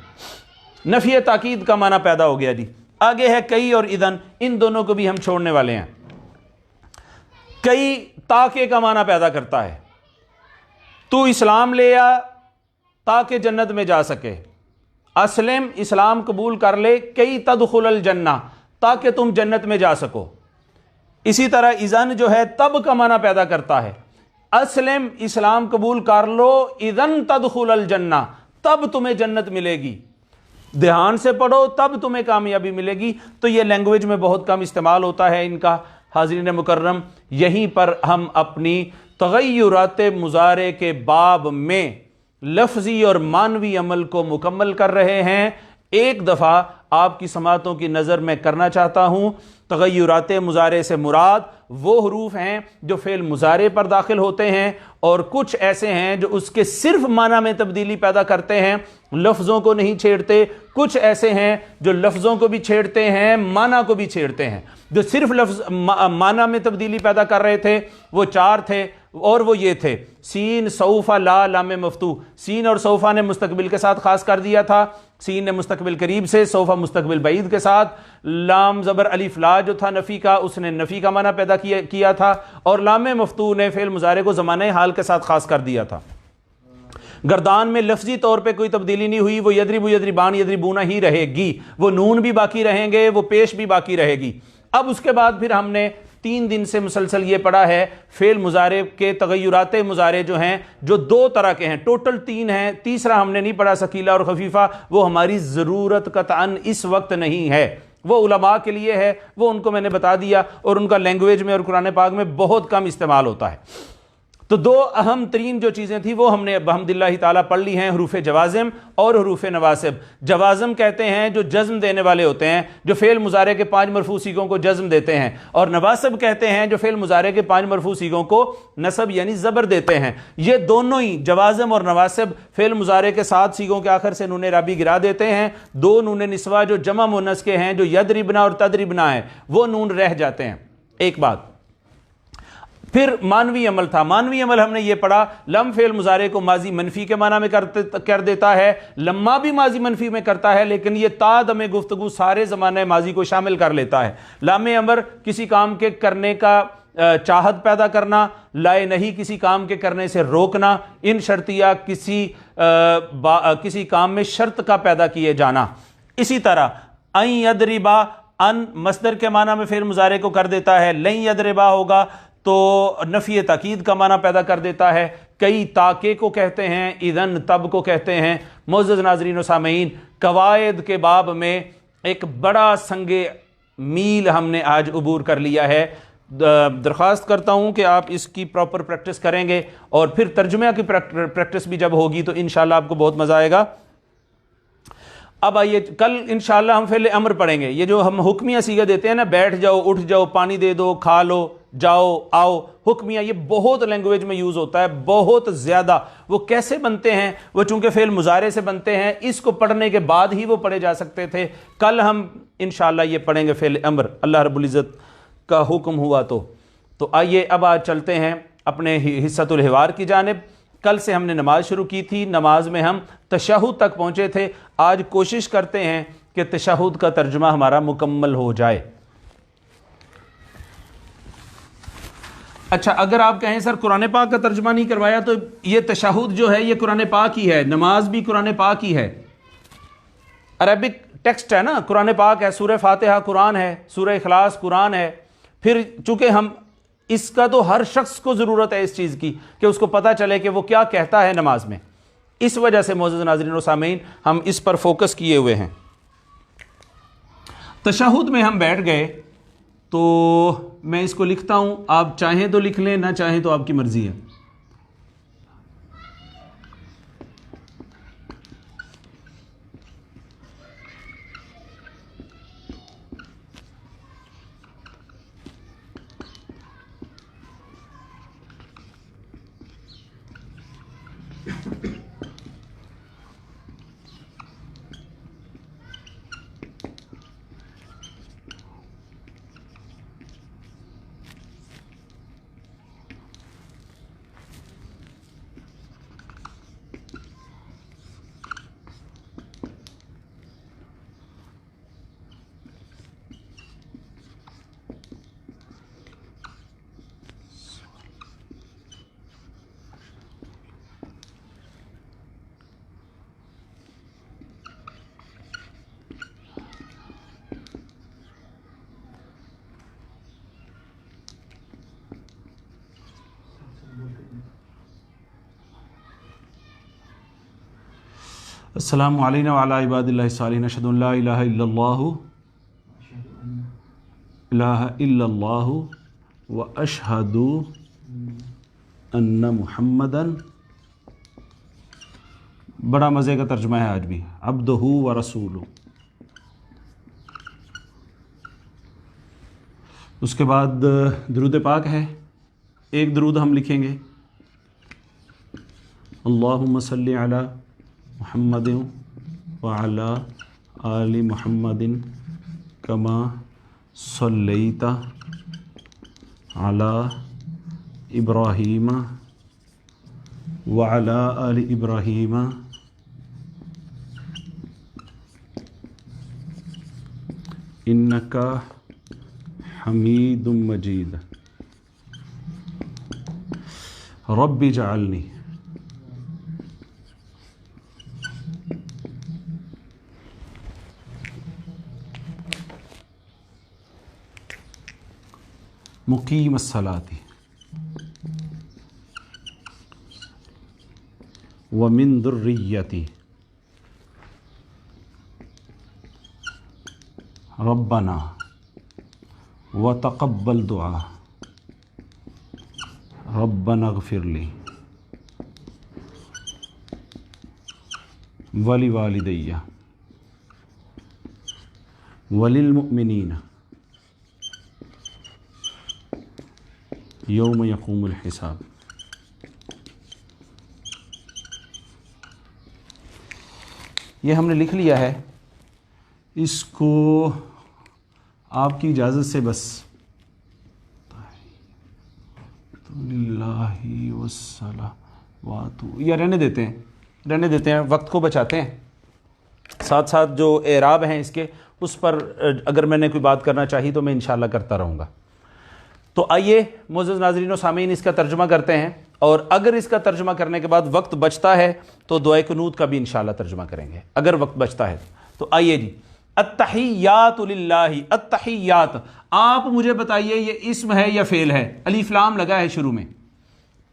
نفی تاکید کا معنی پیدا ہو گیا جی۔ آگے ہے کئی اور اذن، ان دونوں کو بھی ہم چھوڑنے والے ہیں۔ کئی تاکہ کا معنی پیدا کرتا ہے، تو اسلام لے آ تاکہ جنت میں جا سکے، اسلم، اسلام قبول کر لے، کئی تدخل الجنہ، تاکہ تم جنت میں جا سکو۔ اسی طرح اذن جو ہے تب کا معنی پیدا کرتا ہے، اسلم، اسلام قبول کر لو، اذن تدخل الجنہ، تب تمہیں جنت ملے گی، دھیان سے پڑھو تب تمہیں کامیابی ملے گی۔ تو یہ لینگویج میں بہت کم استعمال ہوتا ہے ان کا۔ حاضرین مکرم، یہیں پر ہم اپنی تغیرات مضارع کے باب میں لفظی اور معنوی عمل کو مکمل کر رہے ہیں۔ ایک دفعہ آپ کی سماعتوں کی نظر میں کرنا چاہتا ہوں، تغیرات مضارع سے مراد وہ حروف ہیں جو فعل مضارع پر داخل ہوتے ہیں، اور کچھ ایسے ہیں جو اس کے صرف معنی میں تبدیلی پیدا کرتے ہیں، لفظوں کو نہیں چھیڑتے۔ کچھ ایسے ہیں جو لفظوں کو بھی چھیڑتے ہیں، معنی کو بھی چھیڑتے ہیں۔ جو صرف لفظ معنی میں تبدیلی پیدا کر رہے تھے وہ 4 تھے، اور وہ یہ تھے سین، سوف، لا، لام مفتوح۔ سین اور سوفا نے مستقبل کے ساتھ خاص کر دیا تھا، سین نے مستقبل قریب سے، سوفا مستقبل بعید کے ساتھ۔ لام زبر الف لا جو تھا نفی کا، اس نے نفی کا معنی پیدا کیا تھا، اور لام مفتوح نے فعل مضارع کو زمانہ حال کے ساتھ خاص کر دیا تھا۔ گردان میں لفظی طور پہ کوئی تبدیلی نہیں ہوئی، وہ یدرب، یدربان، یدربون ہی رہے گی، وہ نون بھی باقی رہیں گے، وہ پیش بھی باقی رہے گی۔ اب اس کے بعد پھر ہم نے 3 دن سے مسلسل یہ پڑھا ہے فعل مضارع کے تغیرات مضارع جو ہیں، جو 2 طرح کے ہیں، ٹوٹل 3 ہیں۔ تیسرا ہم نے نہیں پڑھا، ثقیلہ اور خفیفہ، وہ ہماری ضرورت قطعاً اس وقت نہیں ہے، وہ علماء کے لیے ہے، وہ ان کو میں نے بتا دیا، اور ان کا لینگویج میں اور قرآن پاک میں بہت کم استعمال ہوتا ہے۔ تو 2 اہم ترین جو چیزیں تھیں وہ ہم نے بحمداللہ تعالیٰ پڑھ لی ہیں، حروف جوازم اور حروف نواسب۔ جوازم کہتے ہیں جو جزم دینے والے ہوتے ہیں، جو فعل مضارع کے 5 مرفوع صیغوں کو جزم دیتے ہیں، اور نواسب کہتے ہیں جو فعل مضارع کے 5 مرفوع صیغوں کو نصب یعنی زبر دیتے ہیں۔ یہ دونوں ہی جوازم اور نواسب فعل مضارع کے 7 صیغوں کے آخر سے نون رابی گرا دیتے ہیں۔ 2 نون نسوہ جو جمع مؤنث کے ہیں، جو یدربنا اور تدربنا ہے، وہ نون رہ جاتے ہیں۔ ایک بات، پھر مانوی عمل تھا۔ مانوی عمل ہم نے یہ پڑھا، لم فعل مضارع کو ماضی منفی کے معنی میں کر دیتا ہے، لما بھی ماضی منفی میں کرتا ہے، لیکن یہ تا دم گفتگو سارے زمانہ ماضی کو شامل کر لیتا ہے۔ لام امر کسی کام کے کرنے کا چاہت پیدا کرنا، لائے نہیں کسی کام کے کرنے سے روکنا، ان شرطیہ کسی کام میں شرط کا پیدا کیے جانا۔ اسی طرح این یدربا، ان مصدر کے معنی میں فعل مضارع کو کر دیتا ہے، لن یدربا ہوگا تو نفی تاکید کا معنی پیدا کر دیتا ہے، کئی تاکہ کو کہتے ہیں، اذن تب کو کہتے ہیں۔ معزز ناظرین و سامعین، قواعد کے باب میں ایک بڑا سنگ میل ہم نے آج عبور کر لیا ہے۔ درخواست کرتا ہوں کہ آپ اس کی پراپر پریکٹس کریں گے، اور پھر ترجمہ کی پریکٹس بھی جب ہوگی تو انشاءاللہ آپ کو بہت مزہ آئے گا۔ اب آئیے، کل انشاءاللہ ہم فعل امر پڑھیں گے۔ یہ جو ہم حکمیہ صیغہ دیتے ہیں نا، بیٹھ جاؤ، اٹھ جاؤ، پانی دے دو، کھا لو، جاؤ، آؤ، حکمیہ، یہ بہت لینگویج میں یوز ہوتا ہے، بہت زیادہ۔ وہ کیسے بنتے ہیں؟ وہ چونکہ فعل مضارع سے بنتے ہیں، اس کو پڑھنے کے بعد ہی وہ پڑھے جا سکتے تھے۔ کل ہم انشاءاللہ یہ پڑھیں گے فعل امر، اللہ رب العزت کا حکم ہوا تو آئیے اب آج چلتے ہیں اپنے حصۃ الحوار کی جانب۔ کل سے ہم نے نماز شروع کی تھی، نماز میں ہم تشہد تک پہنچے تھے۔ آج کوشش کرتے ہیں کہ تشہد کا ترجمہ ہمارا مکمل ہو جائے۔ اچھا، اگر آپ کہیں سر قرآن پاک کا ترجمہ نہیں کروایا، تو یہ تشہد جو ہے یہ قرآن پاک ہی ہے، نماز بھی قرآن پاک ہی ہے، عربک ٹیکسٹ ہے نا، قرآن پاک ہے، سورہ فاتحہ قرآن ہے، سورہ اخلاص قرآن ہے۔ پھر چونکہ ہم اس کا تو ہر شخص کو ضرورت ہے اس چیز کی کہ اس کو پتہ چلے کہ وہ کیا کہتا ہے نماز میں، اس وجہ سے معزز ناظرین و سامعین ہم اس پر فوکس کیے ہوئے ہیں۔ تشہد میں ہم بیٹھ گئے، تو میں اس کو لکھتا ہوں، آپ چاہیں تو لکھ لیں، نہ چاہیں تو آپ کی مرضی ہے۔ السلام علینا وعلی عباد اللہ الصالحین، اشہد ان لا الہ الا اللہ الہ الا اللہ واشہد ان محمدن، بڑا مزے کا ترجمہ ہے آج بھی، عبدہ ورسولہ۔ اس کے بعد درود پاک ہے، ایک درود ہم لکھیں گے، اللہم صلی علی محمد وعلی آل محمد کما صلیت علی ابراہیم وعلی آل ابراہیم انک حمید مجید، رب اجعلنی مقیم الصلاۃ ومن ذریتی ربنا وتقبل دعا ربنا اغفر لی ولوالدی وللمؤمنین یوم یقوم الحساب۔ یہ ہم نے لکھ لیا ہے، اس کو آپ کی اجازت سے بس للہ والصلوات، یا رہنے دیتے ہیں، وقت کو بچاتے ہیں۔ ساتھ ساتھ جو اعراب ہیں اس کے، اس پر اگر میں نے کوئی بات کرنا چاہی تو میں انشاءاللہ کرتا رہوں گا۔ تو آئیے معزز ناظرین و سامعین اس کا ترجمہ کرتے ہیں، اور اگر اس کا ترجمہ کرنے کے بعد وقت بچتا ہے تو دعائے قنوت کا بھی انشاءاللہ ترجمہ کریں گے، اگر وقت بچتا ہے تو۔ آئیے جی، التحیات للہ، التحیات، آپ مجھے بتائیے یہ اسم ہے یا فعل ہے؟ الف لام لگا ہے شروع میں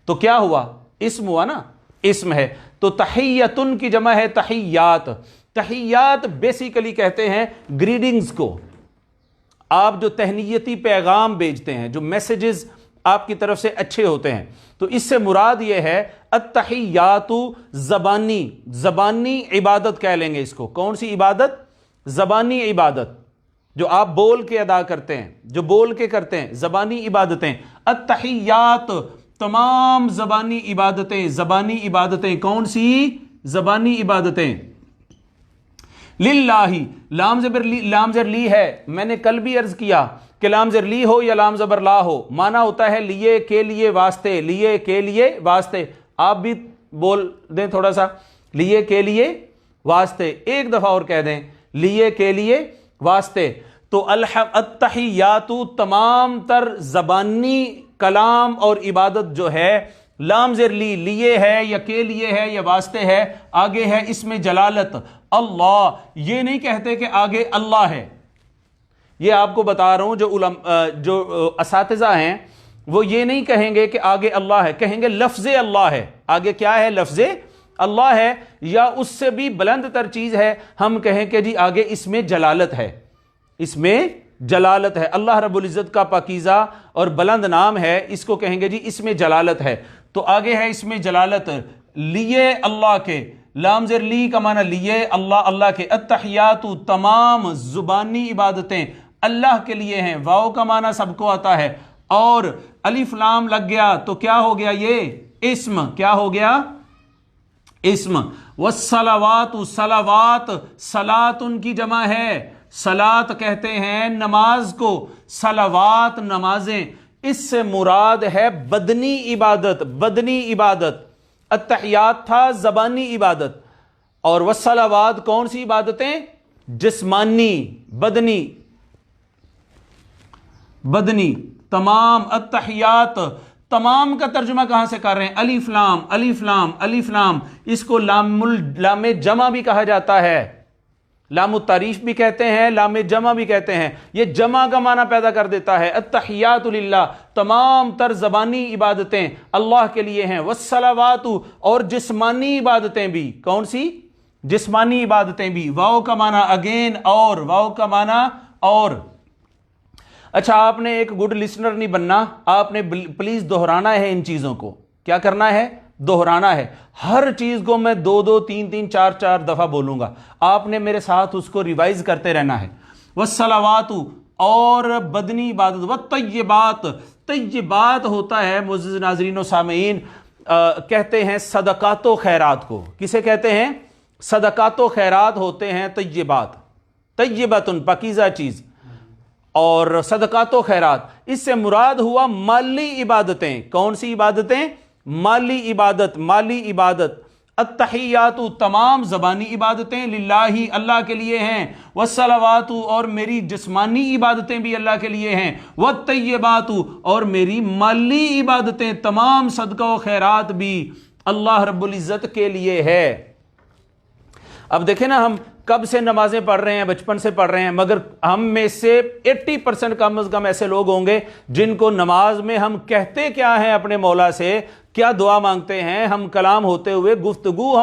تو کیا ہوا؟ اسم ہوا نا، اسم ہے تو تحیتن کی جمع ہے تحیات۔ تحیات بیسیکلی کہتے ہیں گریڈنگز کو، آپ جو تہنیتی پیغام بھیجتے ہیں، جو میسیجز آپ کی طرف سے اچھے ہوتے ہیں، تو اس سے مراد یہ ہے التحیات زبانی عبادت کہہ لیں گے اس کو۔ کون سی عبادت؟ زبانی عبادت، جو آپ بول کے ادا کرتے ہیں، جو بول کے کرتے ہیں، زبانی عبادتیں۔ التحیات تمام زبانی عبادتیں، زبانی عبادتیں کون سی؟ زبانی عبادتیں۔ للہ، لام زبر لی ہے، میں نے کل بھی عرض کیا کہ لام زبر لی ہو یا لام زبر لا ہو، معنی ہوتا ہے لیے کے لیے واسطے، لیے کے لیے واسطے۔ آپ بھی بول دیں تھوڑا سا، لیے کے لیے واسطے، ایک دفعہ اور کہہ دیں، لیے کے لیے واسطے۔ تو التحیات تمام تر زبانی کلام اور عبادت جو ہے، لام زر لی لیے ہے یا کے لیے ہے یا واسطے ہے، آگے ہے اس میں جلالت اللہ، یہ نہیں کہتے کہ آگے اللہ ہے۔ یہ آپ کو بتا رہا ہوں جو اساتذہ ہیں وہ یہ نہیں کہیں گے کہ آگے اللہ ہے، کہیں گے لفظ اللہ ہے۔ آگے کیا ہے؟ لفظ اللہ ہے، یا اس سے بھی بلند تر چیز ہے، ہم کہیں کہ جی آگے اس میں جلالت ہے، اس میں جلالت ہے، اللہ رب العزت کا پاکیزہ اور بلند نام ہے، اس کو کہیں گے جی اس میں جلالت ہے۔ تو آگے ہے اس میں جلالت، لیے اللہ کے، لام زر لی کا معنی لیے اللہ، اللہ کے۔ التحیات تمام زبانی عبادتیں اللہ کے لیے ہیں، واو کا معنی سب کو آتا ہے، اور الف لام لگ گیا تو کیا ہو گیا؟ یہ اسم، کیا ہو گیا؟ اسم۔ والصلوات، صلوات، صلاۃ ان کی جمع ہے، صلاۃ کہتے ہیں نماز کو، صلوات نمازیں، اس سے مراد ہے بدنی عبادت، بدنی عبادت۔ التحیات تھا زبانی عبادت، اور والصلوات کون سی عبادتیں؟ جسمانی، بدنی، بدنی تمام۔ التحیات تمام کا ترجمہ کہاں سے کر رہے ہیں؟ الف لام، الف لام، الف لام، اس کو لام جمع بھی کہا جاتا ہے، لام التعریف بھی کہتے ہیں، لام جمع بھی کہتے ہیں، یہ جمع کا معنی پیدا کر دیتا ہے۔ التحیات للہ، تمام تر زبانی عبادتیں اللہ کے لیے ہیں، والصلوات، اور جسمانی عبادتیں بھی، کون سی؟ جسمانی عبادتیں بھی، واو کا معنی اگین اور، واو کا معنی اور۔ اچھا، آپ نے ایک گڈ لسنر نہیں بننا، آپ نے پلیز دہرانا ہے ان چیزوں کو۔ کیا کرنا ہے؟ دہرانا ہے۔ ہر چیز کو میں 2 3 4 دفعہ بولوں گا، آپ نے میرے ساتھ اس کو ریوائز کرتے رہنا ہے۔ والصلوات، اور بدنی عبادت، والطیبات، طیبات ہوتا ہے معزز ناظرین و سامعین، کہتے ہیں صدقات و خیرات کو۔ کسے کہتے ہیں؟ صدقات و خیرات ہوتے ہیں طیبات، طیبتن پاکیزہ چیز، اور صدقات و خیرات، اس سے مراد ہوا مالی عبادتیں۔ کون سی عبادتیں؟ مالی عبادت، مالی عبادت۔ التحیات تمام زبانی عبادتیں للہ اللہ کے لیے ہیں، والصلوات اور میری جسمانی عبادتیں بھی اللہ کے لیے ہیں، والطیبات اور میری مالی عبادتیں تمام صدقہ و خیرات بھی اللہ رب العزت کے لیے ہے۔ اب دیکھیں نا، ہم کب سے نمازیں پڑھ رہے ہیں، بچپن سے پڑھ رہے ہیں، مگر ہم میں سے 80% کم از کم ایسے لوگ ہوں گے جن کو نماز میں ہم کہتے کیا ہیں اپنے مولا سے، کیا دعا مانگتے ہیں، ہم کلام ہوتے ہوئے گفتگو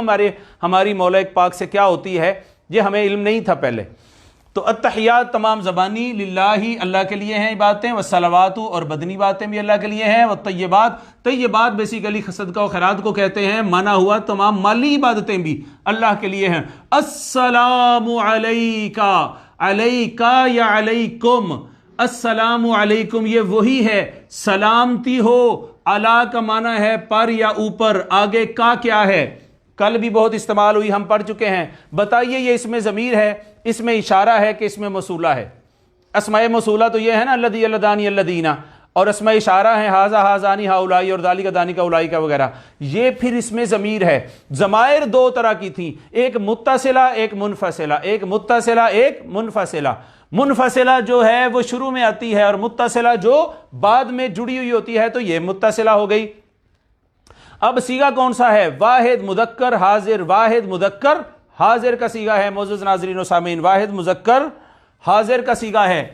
ہماری مولا پاک سے کیا ہوتی ہے، یہ ہمیں علم نہیں تھا پہلے۔ تو التحیات تمام زبانی للہ اللہ کے لیے ہیں عبادتیں، والصلوات اور بدنی باتیں بھی اللہ کے لیے ہیں، والطیبات، طیبات بیسیکلی صدقہ و خیرات کو کہتے ہیں، مانا ہوا تمام مالی عبادتیں بھی اللہ کے لیے ہیں۔ السلام علیکا، علیکا یا علیکم، السلام علیکم یہ وہی ہے سلامتی ہو، علا کا معنی ہے پر یا اوپر، آگے کا کیا ہے؟ کل بھی بہت استعمال ہوئی، ہم پڑھ چکے ہیں۔ بتائیے یہ اس میں ضمیر ہے، اس میں اشارہ ہے کہ اس میں موصولہ ہے؟ اسماء موصولہ تو یہ ہے نا الذی، اللذانی، الذین، اور اسماء اشارہ ہیں ھذا، ھذانی، ہؤلائی، اور ذالک، ذالک، اولئک وغیرہ، یہ پھر اس میں ضمیر ہے۔ ضمائر 2 طرح کی تھیں، ایک متصلہ، ایک منفصلہ، ایک متصلہ، ایک منفصلہ۔ منفصلہ جو ہے وہ شروع میں آتی ہے، اور متصلہ جو بعد میں جڑی ہوئی ہوتی ہے، تو یہ متصلہ ہو گئی۔ اب صیغہ کون سا ہے؟ واحد مذکر حاضر، واحد مذکر حاضر کا صیغہ ہے معزز ناظرین و سامعین، واحد مذکر حاضر کا صیغہ ہے،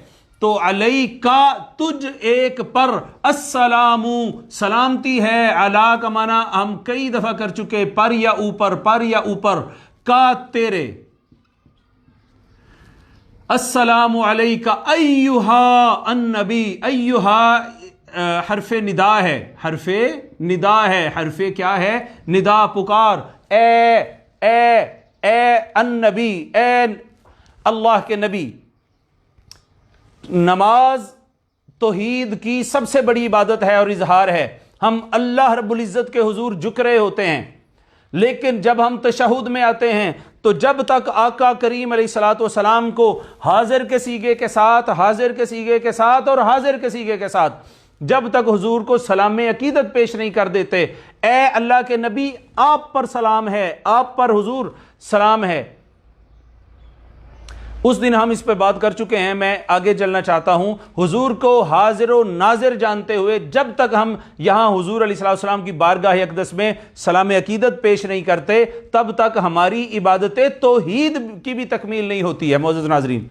تو علیکا تجھ ایک پر، السلام سلامتی ہے، علا کا معنی ہم کئی دفعہ کر چکے، پر یا اوپر، پر یا اوپر، کا تیرے، السلام علیکا ایہا النبی، ایہا حرف ندا ہے، حرف ندا ہے، حرف کیا ہے؟ ندا، پکار، اے النبی، اے اللہ کے نبی۔ نماز توحید کی سب سے بڑی عبادت ہے اور اظہار ہے، ہم اللہ رب العزت کے حضور جھک رہے ہوتے ہیں، لیکن جب ہم تشہد میں آتے ہیں تو جب تک آقا کریم علیہ الصلوۃ والسلام کو حاضر کے صیغے کے ساتھ، حاضر کے صیغے کے ساتھ اور حاضر کے صیغے کے ساتھ جب تک حضور کو سلام عقیدت پیش نہیں کر دیتے، اے اللہ کے نبی آپ پر سلام ہے، آپ پر حضور سلام ہے، اس دن ہم اس پہ بات کر چکے ہیں، میں آگے چلنا چاہتا ہوں۔ حضور کو حاضر و ناظر جانتے ہوئے جب تک ہم یہاں حضور علیہ السلام کی بارگاہ اقدس میں سلام عقیدت پیش نہیں کرتے، تب تک ہماری عبادت توحید کی بھی تکمیل نہیں ہوتی ہے معزز ناظرین۔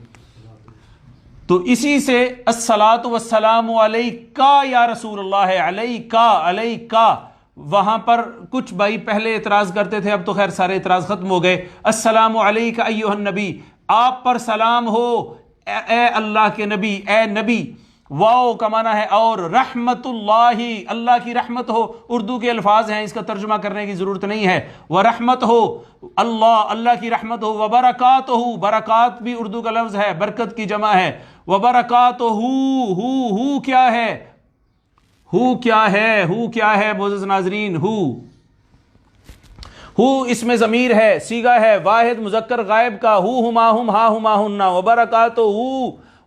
تو اسی سے الصلاۃ والسلام علیکا یا رسول اللہ ہے، علیکا، علیکا، وہاں پر کچھ بھائی پہلے اعتراض کرتے تھے، اب تو خیر سارے اعتراض ختم ہو گئے۔ السلام علیکا ایھا النبی، آپ پر سلام ہو اے اللہ کے نبی، اے نبی، واو کا معنی ہے اور، رحمت اللہ، اللہ کی رحمت ہو، اردو کے الفاظ ہیں، اس کا ترجمہ کرنے کی ضرورت نہیں ہے، ورحمت ہو، اللہ، اللہ کی رحمت ہو، وبرکاتہ، برکات بھی اردو کا لفظ ہے، برکت کی جمع ہے، وبرکاتہ، ہو کیا ہے؟ ہو کیا ہے؟ ہو کیا ہے معزز ناظرین؟ ہو اس میں ضمیر ہے، صیغہ ہے واحد مذکر غائب کا، ہو ہما ہم ہا ہما ہننا، وبرکاتہ،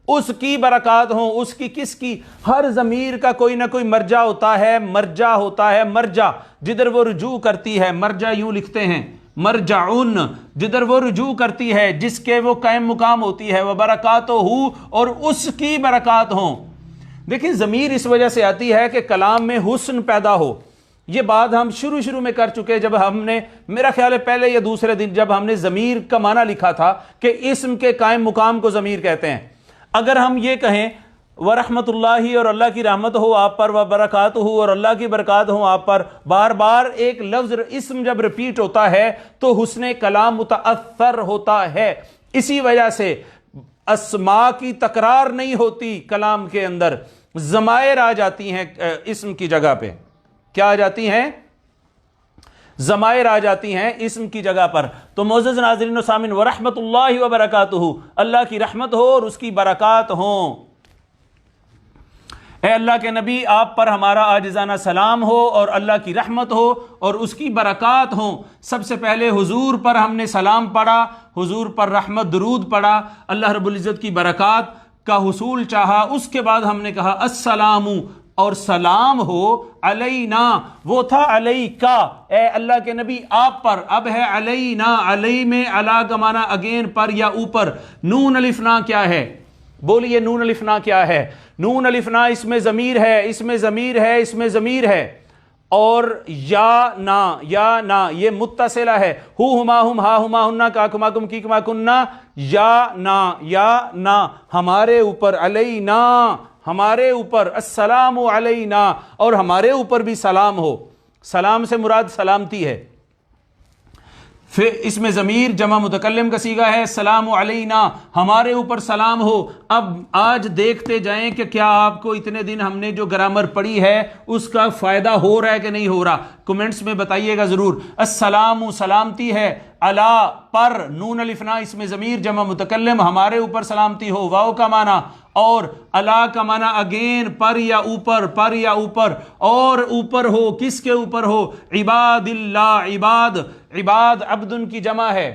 اس کی برکات ہوں، اس کی کس کی؟ ہر ضمیر کا کوئی نہ کوئی مرجع ہوتا ہے، مرجع ہوتا ہے، مرجع جدھر وہ رجوع کرتی ہے، مرجع یوں لکھتے ہیں، مرجعن جدھر وہ رجوع کرتی ہے، جس کے وہ قائم مقام ہوتی ہے، وبرکاتہ، اور اس کی برکات ہوں۔ دیکھیں ضمیر اس وجہ سے آتی ہے کہ کلام میں حسن پیدا ہو، یہ بات ہم شروع میں کر چکے، جب ہم نے، میرا خیال ہے پہلے یا دوسرے دن، جب ہم نے ضمیر کا معنی لکھا تھا کہ اسم کے قائم مقام کو ضمیر کہتے ہیں۔ اگر ہم یہ کہیں ورحمت اللہ اور اللہ کی رحمت ہو آپ پر، وبرکاتہ اور اللہ کی برکات ہوں آپ پر، بار بار ایک لفظ اسم جب ریپیٹ ہوتا ہے تو حسن کلام متاثر ہوتا ہے، اسی وجہ سے اسماء کی تکرار نہیں ہوتی کلام کے اندر، ضمائر آ جاتی ہیں اسم کی جگہ پہ، کیا آ جاتی ہیں؟ ضمائر آ جاتی ہیں اسم کی جگہ پر۔ تو معزز ناظرین و سامعین، ورحمت اللہ وبرکاتہ، اللہ کی رحمت ہو اور اس کی برکات ہوں۔ اے اللہ کے نبی آپ پر ہمارا عاجزانہ سلام ہو اور اللہ کی رحمت ہو اور اس کی برکات ہوں۔ سب سے پہلے حضور پر ہم نے سلام پڑھا، حضور پر رحمت درود پڑھا، اللہ رب العزت کی برکات کا حصول چاہا، اس کے بعد ہم نے کہا السلام، اور سلام ہو علینا، وہ تھا علیکا، اے اللہ کے نبی آپ پر، اب ہے علینا، علی میں علا کا معنی اگین پر یا اوپر۔ نون الف نا کیا ہے؟ بولیے نون الف نا کیا ہے؟ نون الف نا اس میں ضمیر ہے، اس میں ضمیر ہے، اس میں ضمیر ہے، اور یا نا یہ متصلہ ہے، ہو ہما ہم ہا ہما ہننا کا کما کم کی کما کننا، یا نا ہمارے اوپر، علینا ہمارے اوپر، السلام علینا، اور ہمارے اوپر بھی سلام ہو، سلام سے مراد سلامتی ہے۔ پھر اس میں ضمیر جمع متکلم کا صیغہ ہے، السلام علینا، ہمارے اوپر سلام ہو۔ اب آج دیکھتے جائیں کہ کیا آپ کو اتنے دن ہم نے جو گرامر پڑھی ہے اس کا فائدہ ہو رہا ہے کہ نہیں ہو رہا، کمنٹس میں بتائیے گا ضرور۔ السلام سلامتی ہے، علا پر، نون الف نا اس میں ضمیر جمع متکلم، ہمارے اوپر سلامتی ہو، واو کا معنی، اور علا کا معنی اگین پر یا اوپر، پر یا اوپر، اور اوپر ہو، کس کے اوپر ہو؟ عباد اللہ، عباد عبدن کی جمع ہے،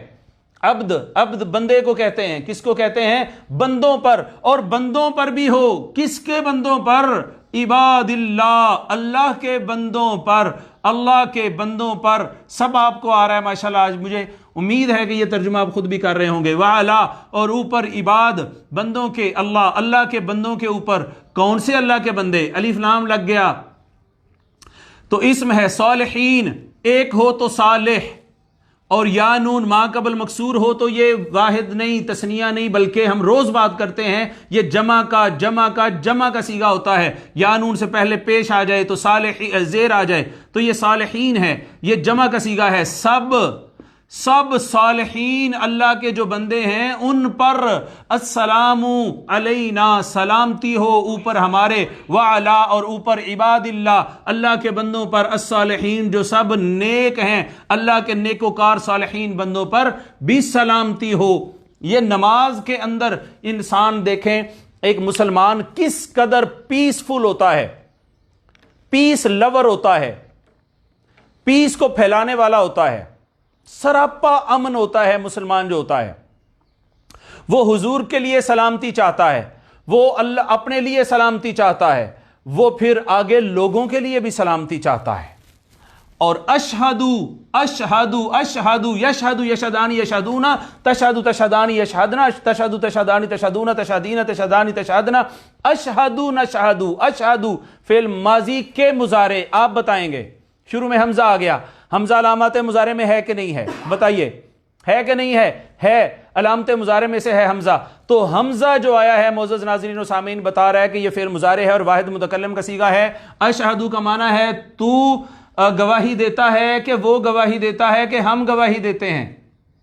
عبد بندے کو کہتے ہیں، کس کو کہتے ہیں؟ بندوں پر، اور بندوں پر بھی ہو، کس کے بندوں پر؟ عباد اللہ، اللہ کے بندوں پر، اللہ کے بندوں پر۔ سب آپ کو آ رہا ہے ماشاءاللہ، آج مجھے امید ہے کہ یہ ترجمہ آپ خود بھی کر رہے ہوں گے۔ وعلا، اور اوپر عباد، بندوں کے، اللہ کے بندوں کے اوپر۔ کون سے اللہ کے بندے؟ الف لام لگ گیا تو اسم ہے، صالحین، ایک ہو تو صالح، اور یا نون ما قبل مکسور ہو تو یہ واحد نہیں، تثنیہ نہیں، بلکہ ہم روز بات کرتے ہیں یہ جمع کا صیغہ ہوتا ہے. یا نون سے پہلے پیش آ جائے تو زیر آ جائے تو یہ صالحین ہے، یہ جمع کا صیغہ ہے. سب صالحین اللہ کے جو بندے ہیں ان پر السلام علینا، سلامتی ہو اوپر ہمارے، وعلا اور اوپر عباد اللہ کے بندوں پر، الصالحین جو سب نیک ہیں، اللہ کے نیکوکار صالحین بندوں پر بھی سلامتی ہو. یہ نماز کے اندر انسان دیکھیں ایک مسلمان کس قدر پیسفل ہوتا ہے، پیس لور ہوتا ہے، پیس کو پھیلانے والا ہوتا ہے، سراپا امن ہوتا ہے. مسلمان جو ہوتا ہے وہ حضور کے لیے سلامتی چاہتا ہے، وہ اللہ اپنے لیے سلامتی چاہتا ہے، وہ پھر آگے لوگوں کے لیے بھی سلامتی چاہتا ہے. اور اشہدو یشہدو یشہدانی یشہدونا تشہدو تشہدانی یشہدنا تشہدو تشہدانی تشہدونا تشہدین تشہدانی تشہدنا اشہدو نشہدو. اشہدو فعل ماضی کے مضارع، آپ بتائیں گے. شروع میں حمزہ آ گیا، حمزہ علامات مضارع میں ہے کہ نہیں ہے؟ بتائیے ہے کہ نہیں ہے؟ ہے، علامت مضارع میں سے ہے حمزہ. تو حمزہ جو آیا ہے معزز ناظرین و سامعین بتا رہا ہے کہ یہ فعل مضارع ہے اور واحد متکلم کا صیغہ ہے. اشہدو کا معنی ہے تو گواہی دیتا ہے کہ وہ گواہی دیتا ہے کہ ہم گواہی دیتے ہیں.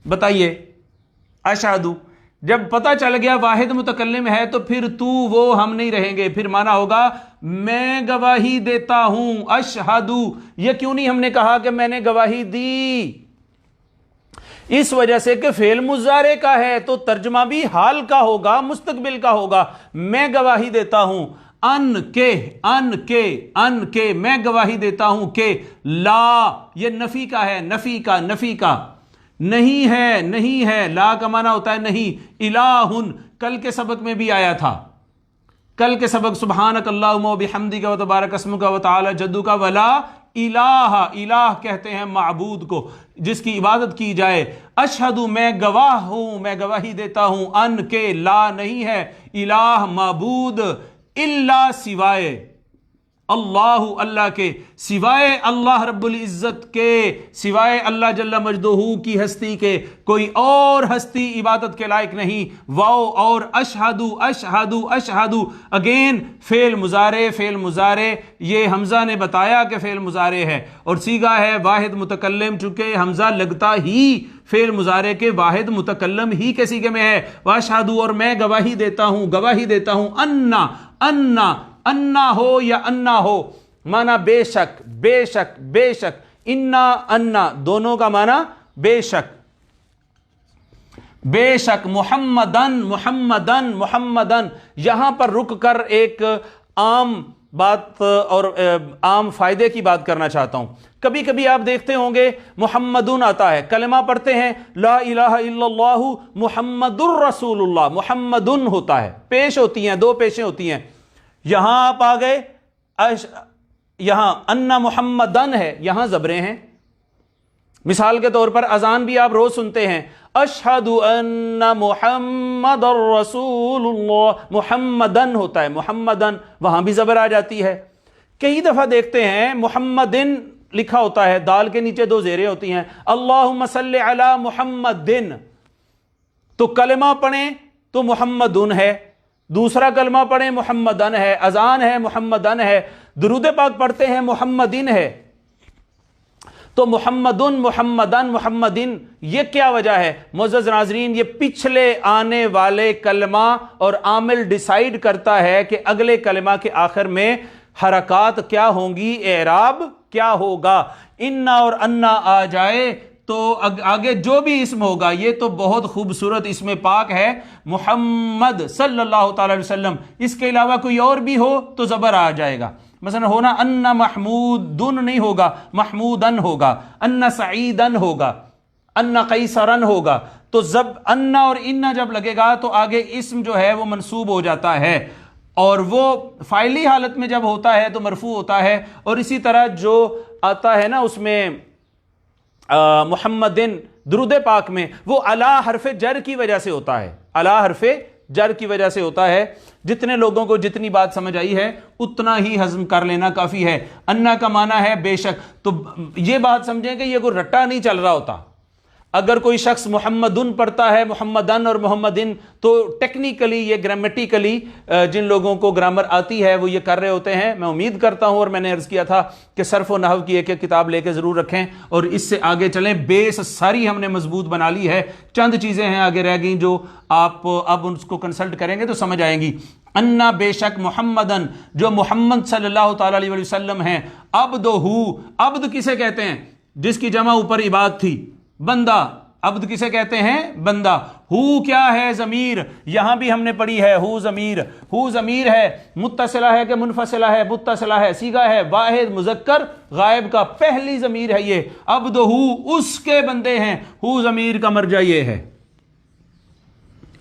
بتائیے اشہدو جب پتہ چل گیا واحد متکلم ہے تو پھر تو وہ ہم نہیں رہیں گے، پھر معنی ہوگا میں گواہی دیتا ہوں. اشہدو یہ کیوں نہیں ہم نے کہا کہ میں نے گواہی دی؟ اس وجہ سے کہ فعل مضارع کا ہے تو ترجمہ بھی حال کا ہوگا، مستقبل کا ہوگا. میں گواہی دیتا ہوں ان کے میں گواہی دیتا ہوں کہ لا یہ نفی کا ہے، نفی کا نہیں ہے. لا کا معنی ہوتا ہے نہیں. الہ کل کے سبق میں بھی آیا تھا، کل کے سبق سبحانک اللہم و بحمدک و تبارک اسمک و تعالی جدک ولا الہ کہتے ہیں معبود کو جس کی عبادت کی جائے. اشہدو میں گواہ ہوں، میں گواہی دیتا ہوں ان کے لا نہیں ہے الہ معبود الا سوائے اللہ کے، سوائے اللہ رب العزت کے، سوائے اللہ جل مجدہ کی ہستی کے کوئی اور ہستی عبادت کے لائق نہیں. واو اور اشہدو اگین فعل مضارع یہ حمزہ نے بتایا کہ فعل مضارع ہے اور صیغہ ہے واحد متکلم، چونکہ حمزہ لگتا ہی فعل مضارع کے واحد متکلم ہی کے صیغے میں ہے. واشہدو اور میں گواہی دیتا ہوں انا ہو یا انا ہو مانا بے شک. انا دونوں کا مانا بے شک. محمدن یہاں پر رک کر ایک عام بات اور عام فائدے کی بات کرنا چاہتا ہوں. کبھی کبھی آپ دیکھتے ہوں گے محمدن آتا ہے، کلمہ پڑھتے ہیں لا الہ الا اللہ محمد الرسول اللہ، محمدن ہوتا ہے، پیش ہوتی ہیں، دو پیشیں ہوتی ہیں. یہاں آپ آ گئے، یہاں انا محمدن ہے، یہاں زبریں ہیں. مثال کے طور پر اذان بھی آپ روز سنتے ہیں اشہد ان محمد الرسول اللہ، محمدن ہوتا ہے، محمدن وہاں بھی زبر آ جاتی ہے. کئی دفعہ دیکھتے ہیں محمدن لکھا ہوتا ہے، دال کے نیچے دو زیریں ہوتی ہیں، اللہم صلی علی محمدن. تو کلمہ پڑھیں تو محمدن ہے، دوسرا کلمہ پڑھیں محمدن ہے، اذان ہے محمدن ہے، درود پاک پڑھتے ہیں محمدن ہے. تو محمدن یہ کیا وجہ ہے معزز ناظرین؟ یہ پچھلے آنے والے کلمہ اور عامل ڈیسائیڈ کرتا ہے کہ اگلے کلمہ کے آخر میں حرکات کیا ہوں گی، اعراب کیا ہوگا. انا اور انا آ جائے تو آگے جو بھی اسم ہوگا، یہ تو بہت خوبصورت اسم پاک ہے محمد صلی اللہ تعالی علیہ وسلم، اس کے علاوہ کوئی اور بھی ہو تو زبر آ جائے گا. مثلا ہونا ان محمودن نہیں ہوگا، محمودن ہوگا، ان سعیدن ہوگا، ان قیصرن ہوگا. تو ان اور ان جب لگے گا تو آگے اسم جو ہے وہ منصوب ہو جاتا ہے، اور وہ فاعلی حالت میں جب ہوتا ہے تو مرفوع ہوتا ہے. اور اسی طرح جو آتا ہے نا اس میں محمدن درود پاک میں، وہ علی حرف جر کی وجہ سے ہوتا ہے، علی حرف جر کی وجہ سے ہوتا ہے. جتنے لوگوں کو جتنی بات سمجھ آئی ہے اتنا ہی ہضم کر لینا کافی ہے. انا کا معنی ہے بے شک، تو یہ بات سمجھیں کہ یہ کوئی رٹا نہیں چل رہا ہوتا. اگر کوئی شخص محمدن پڑھتا ہے، محمدن اور محمدن، تو ٹیکنیکلی یہ گرامیٹیکلی جن لوگوں کو گرامر آتی ہے وہ یہ کر رہے ہوتے ہیں. میں امید کرتا ہوں، اور میں نے عرض کیا تھا کہ صرف و نحو کی ایک ایک کتاب لے کے ضرور رکھیں اور اس سے آگے چلیں. بیس ساری ہم نے مضبوط بنا لی ہے، چند چیزیں ہیں آگے رہ گئیں جو آپ اب اس کو کنسلٹ کریں گے تو سمجھ آئیں گی. انا بے شک محمدن، جو محمد صلی اللہ تعالی علیہ وسلم ہیں، عبدہ، عبد کسے کہتے ہیں؟ جس کی جمع اوپر عباد تھی، بندہ. عبد کسے کہتے ہیں؟ بندہ. ہو کیا ہے؟ ضمیر. یہاں بھی ہم نے پڑھی ہے ہو ضمیر. ہو ضمیر ہے، متصلہ ہے کہ منفصلہ ہے؟ متصلہ ہے. صیغہ ہے واحد مذکر غائب کا، پہلی ضمیر ہے یہ. عبدہ، اس کے بندے ہیں. ہو ضمیر کا مرجع یہ ہے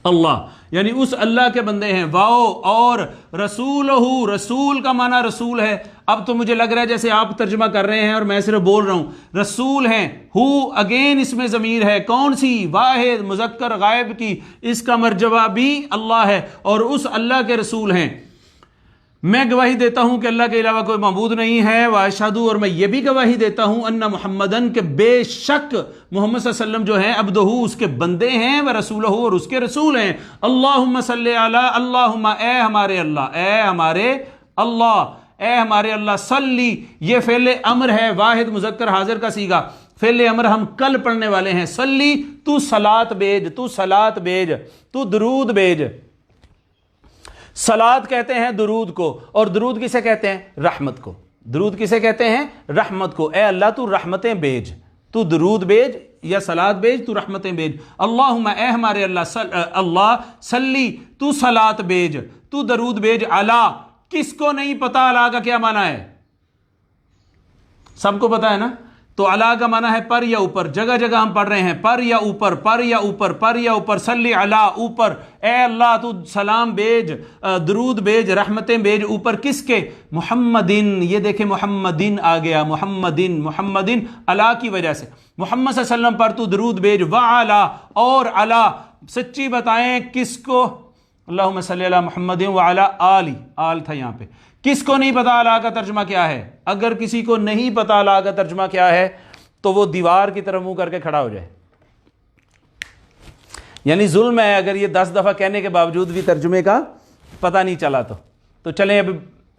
اللہ، یعنی اس اللہ کے بندے ہیں. واو اور رسولہ، رسول کا معنی رسول ہے. اب تو مجھے لگ رہا ہے جیسے آپ ترجمہ کر رہے ہیں اور میں صرف بول رہا ہوں. رسول ہیں. ہو اگین اس میں ضمیر ہے، کون سی؟ واحد مذکر غائب کی. اس کا مرجع بھی اللہ ہے اور اس اللہ کے رسول ہیں. میں گواہی دیتا ہوں کہ اللہ کے علاوہ کوئی معبود نہیں ہے. واشہد، اور میں یہ بھی گواہی دیتا ہوں ان محمدن، کہ بے شک محمد صلی اللہ علیہ وسلم جو ہیں، عبدہ، اس کے بندے ہیں، و رسولہ، اور اس کے رسول ہیں. اللہم صلی علی، اللہم، اے ہمارے اللہ، اے ہمارے اللہ، اے ہمارے اللہ. صلی، یہ فعل امر ہے، واحد مذکر حاضر کا صیغہ. فعل امر ہم کل پڑھنے والے ہیں. صلی، تو صلاۃ بھیج، تو صلاۃ بھیج، تو درود بھیج. صلاۃ کہتے ہیں درود کو، اور درود کسے کہتے ہیں؟ رحمت کو. درود کسے کہتے ہیں؟ رحمت کو. اے اللہ تو رحمتیں بھیج، تو درود بھیج یا صلاۃ بھیج، تو رحمتیں بھیج. اللہم، اے ہمارے اللہ، اللہ صلی، تو صلاۃ بھیج، تو درود بھیج. علی، کس کو نہیں پتا علی کا کیا معنی ہے؟ سب کو پتا ہے نا؟ تو علی کا معنی ہے پر یا اوپر. جگہ جگہ ہم پڑھ رہے ہیں پر یا اوپر، پر یا اوپر، پر یا اوپر. صلی علی، اوپر. اے اللہ تو سلام بھیج، درود بھیج، رحمتیں بھیج. اوپر کس کے؟ محمدن. یہ دیکھیں محمدن آ گیا، محمدن، محمدن علی کی وجہ سے. محمد صلی اللہ علیہ وسلم پر تو درود بھیج. وعلی، اور علی. سچی بتائیں کس کو؟ اللہم صلی علی محمد وعلی آلی، آل تھا یہاں پہ. کس کو نہیں پتا اللہ کا ترجمہ کیا ہے؟ اگر کسی کو نہیں پتا اللہ کا ترجمہ کیا ہے تو وہ دیوار کی طرف منہ کر کے کھڑا ہو جائے. یعنی ظلم ہے اگر یہ 10 دفعہ کہنے کے باوجود بھی ترجمے کا پتہ نہیں چلا تو چلیں اب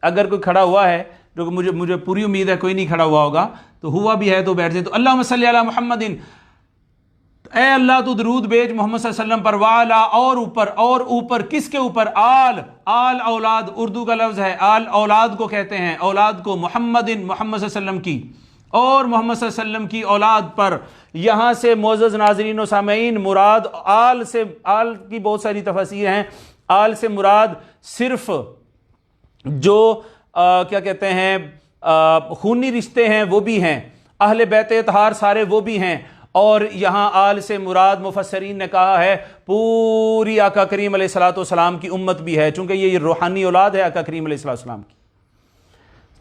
اگر کوئی کھڑا ہوا ہے، جو کہ مجھے پوری امید ہے کوئی نہیں کھڑا ہوا ہوگا، تو ہوا بھی ہے تو بیٹھ جائیں. تو اللہم صلی علی محمد، اے اللہ تو درود بھیج محمد صلی اللہ علیہ وسلم پر. وعلا، اور اوپر. اور اوپر کس کے اوپر؟ آل. آل اولاد اردو کا لفظ ہے، آل اولاد کو کہتے ہیں، اولاد کو. محمدن، محمد صلی اللہ علیہ وسلم کی، اور محمد صلی اللہ علیہ وسلم کی اولاد پر. یہاں سے معزز ناظرین و سامعین، مراد آل سے، آل کی بہت ساری تفاسیر ہیں. آل سے مراد صرف جو کیا کہتے ہیں خونی رشتے ہیں وہ بھی ہیں، اہل بیت اطہار سارے وہ بھی ہیں. اور یہاں آل سے مراد مفسرین نے کہا ہے پوری آقا کریم علیہ الصلوۃ والسلام کی امت بھی ہے، چونکہ یہ روحانی اولاد ہے آقا کریم علیہ الصلوۃ والسلام کی.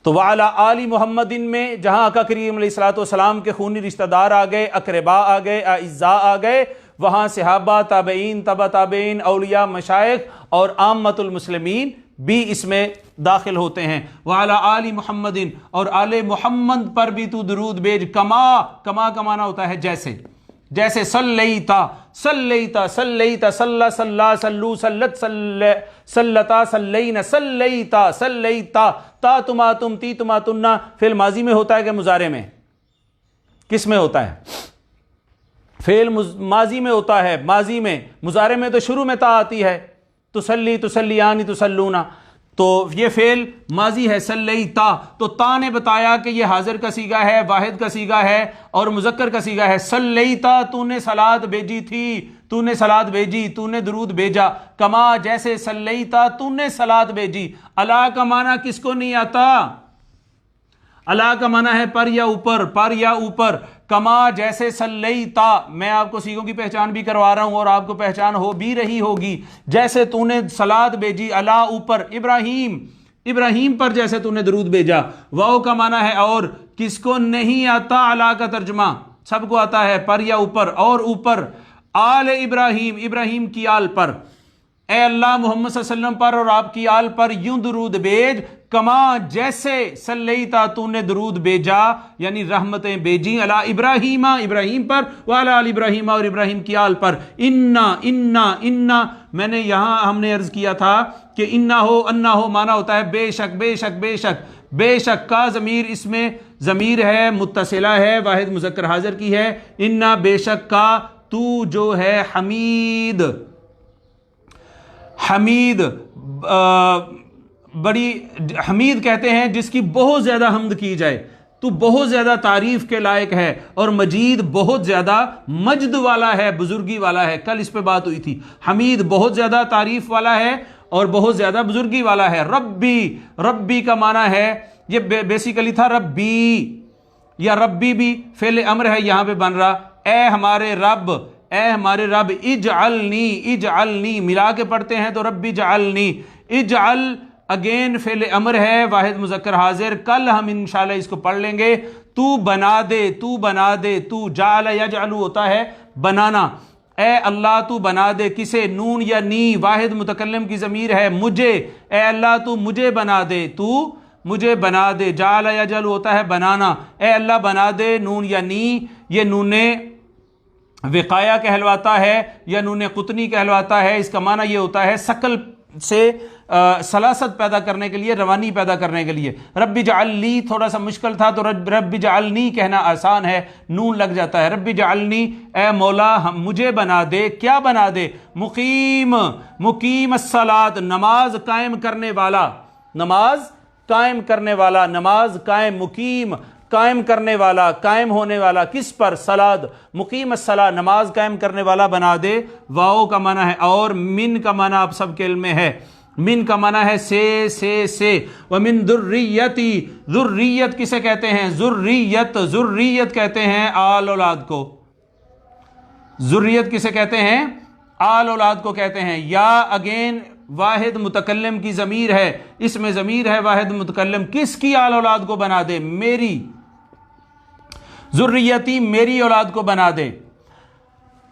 تو وعلی آل محمدin میں جہاں آقا کریم علیہ الصلوۃ والسلام کے خونی رشتہ دار آ گئے، اقربا آ گئے، اعزاء آ گئے، وہاں صحابہ، تابعین، تبع تابعین، اولیاء، مشائخ اور عامۃ المسلمین بھی اس میں داخل ہوتے ہیں. وعلی آل محمدin، اور آل محمد پر بھی تو درود بھیج. کما، کما کا معنی ہوتا ہے جیسے. جیسے صلیتا، صلیتا، صلیتا، صلی، صلی، صلو، صلت، صلتا، صلینا، صلیتا، صلیتا. تا تما تم، تی تما تننا فعل ماضی میں ہوتا ہے کہ مضارع میں؟ کس میں ہوتا ہے؟ فعل ماضی میں ہوتا ہے، ماضی میں. مضارع میں تو شروع میں تا آتی ہے، تسلی، تسلیانی، تسلونا. تو یہ فعل ماضی ہے صلیتا. تو تا نے بتایا کہ یہ حاضر کا صیغہ ہے، واحد کا صیغہ ہے اور مذکر کا صیغہ ہے. صلیتا، تو نے صلاۃ بھیجی تھی، تو نے صلاۃ بھیجی، تو نے درود بھیجا. کما، جیسے صلیتا، تو نے صلاۃ بھیجی. اللہ کا معنی کس کو نہیں آتا؟ اللہ کا معنی ہے پر یا اوپر، پر یا اوپر. کما، جیسے صلیتا. میں آپ کو صیغوں کی پہچان بھی کروا رہا ہوں اور آپ کو پہچان ہو بھی رہی ہوگی. جیسے تو نے صلاۃ بھیجی، اللہ اوپر. ابراہیم، ابراہیم پر جیسے تو نے درود بھیجا. واو کا معنی ہے اور. کس کو نہیں آتا اللہ کا ترجمہ؟ سب کو آتا ہے پر یا اوپر. اور اوپر. آل ابراہیم، ابراہیم کی آل پر. اے اللہ محمد صلی اللہ علیہ وسلم پر اور آپ کی آل پر یوں درود بھیج. کما جیسے صلیتا تو نے درود بھیجا یعنی رحمتیں بھیجی علی ابراہیم ابراہیم پر وعلی آل ابراہیم اور ابراہیم کی آل پر انا میں نے یہاں ہم نے عرض کیا تھا کہ انا ہو معنی ہوتا ہے بے شک بے شک بے شک بے شک کا ضمیر اس میں ضمیر ہے متصلہ ہے واحد مذکر حاضر کی ہے انا بے شک کا تو جو ہے حمید بڑی حمید کہتے ہیں جس کی بہت زیادہ حمد کی جائے تو بہت زیادہ تعریف کے لائق ہے اور مجید بہت زیادہ مجد والا ہے بزرگی والا ہے کل اس پہ بات ہوئی تھی حمید بہت زیادہ تعریف والا ہے اور بہت زیادہ بزرگی والا ہے ربی کا معنی ہے یہ بیسیکلی تھا ربی یا ربی بھی فعل امر ہے یہاں پہ بن رہا اے ہمارے رب اجعلنی ملا کے پڑھتے ہیں تو ربی جعلنی اجعل اگین فعل امر ہے واحد مذکر حاضر کل ہم انشاءاللہ اس کو پڑھ لیں گے تو بنا دے تو جعل یجعل ہوتا ہے بنانا اے اللہ تو بنا دے کسے نون یا نی واحد متکلم کی ضمیر ہے مجھے اے اللہ تو مجھے بنا دے جعل یجعل ہوتا ہے بنانا اے اللہ بنا دے نون یا نی یہ نون وقایا کہلواتا ہے یا نون قطنی کہلواتا ہے اس کا معنی یہ ہوتا ہے ثقل سے سلاست پیدا کرنے کے لیے روانی پیدا کرنے کے لیے رب اجعلنی تھوڑا سا مشکل تھا تو رب اجعلنی کہنا آسان ہے نون لگ جاتا ہے رب اجعلنی اے مولا مجھے بنا دے کیا بنا دے مقیم الصلاۃ نماز قائم کرنے والا نماز قائم مقیم قائم کرنے والا قائم ہونے والا کس پر صلاۃ مقیم الصلاۃ نماز قائم کرنے والا بنا دے واؤ کا معنی ہے اور من کا معنی آپ سب کے علم میں ہے من کا معنی ہے سے ومن ذریتی ذریت کسے کہتے ہیں ذریت کہتے ہیں آل اولاد کو ذریت کسے کہتے ہیں آل اولاد کو کہتے ہیں یا اگین واحد متکلم کی ضمیر ہے اس میں ضمیر ہے واحد متکلم کس کی آل اولاد کو بنا دے میری ذریتی میری اولاد کو بنا دے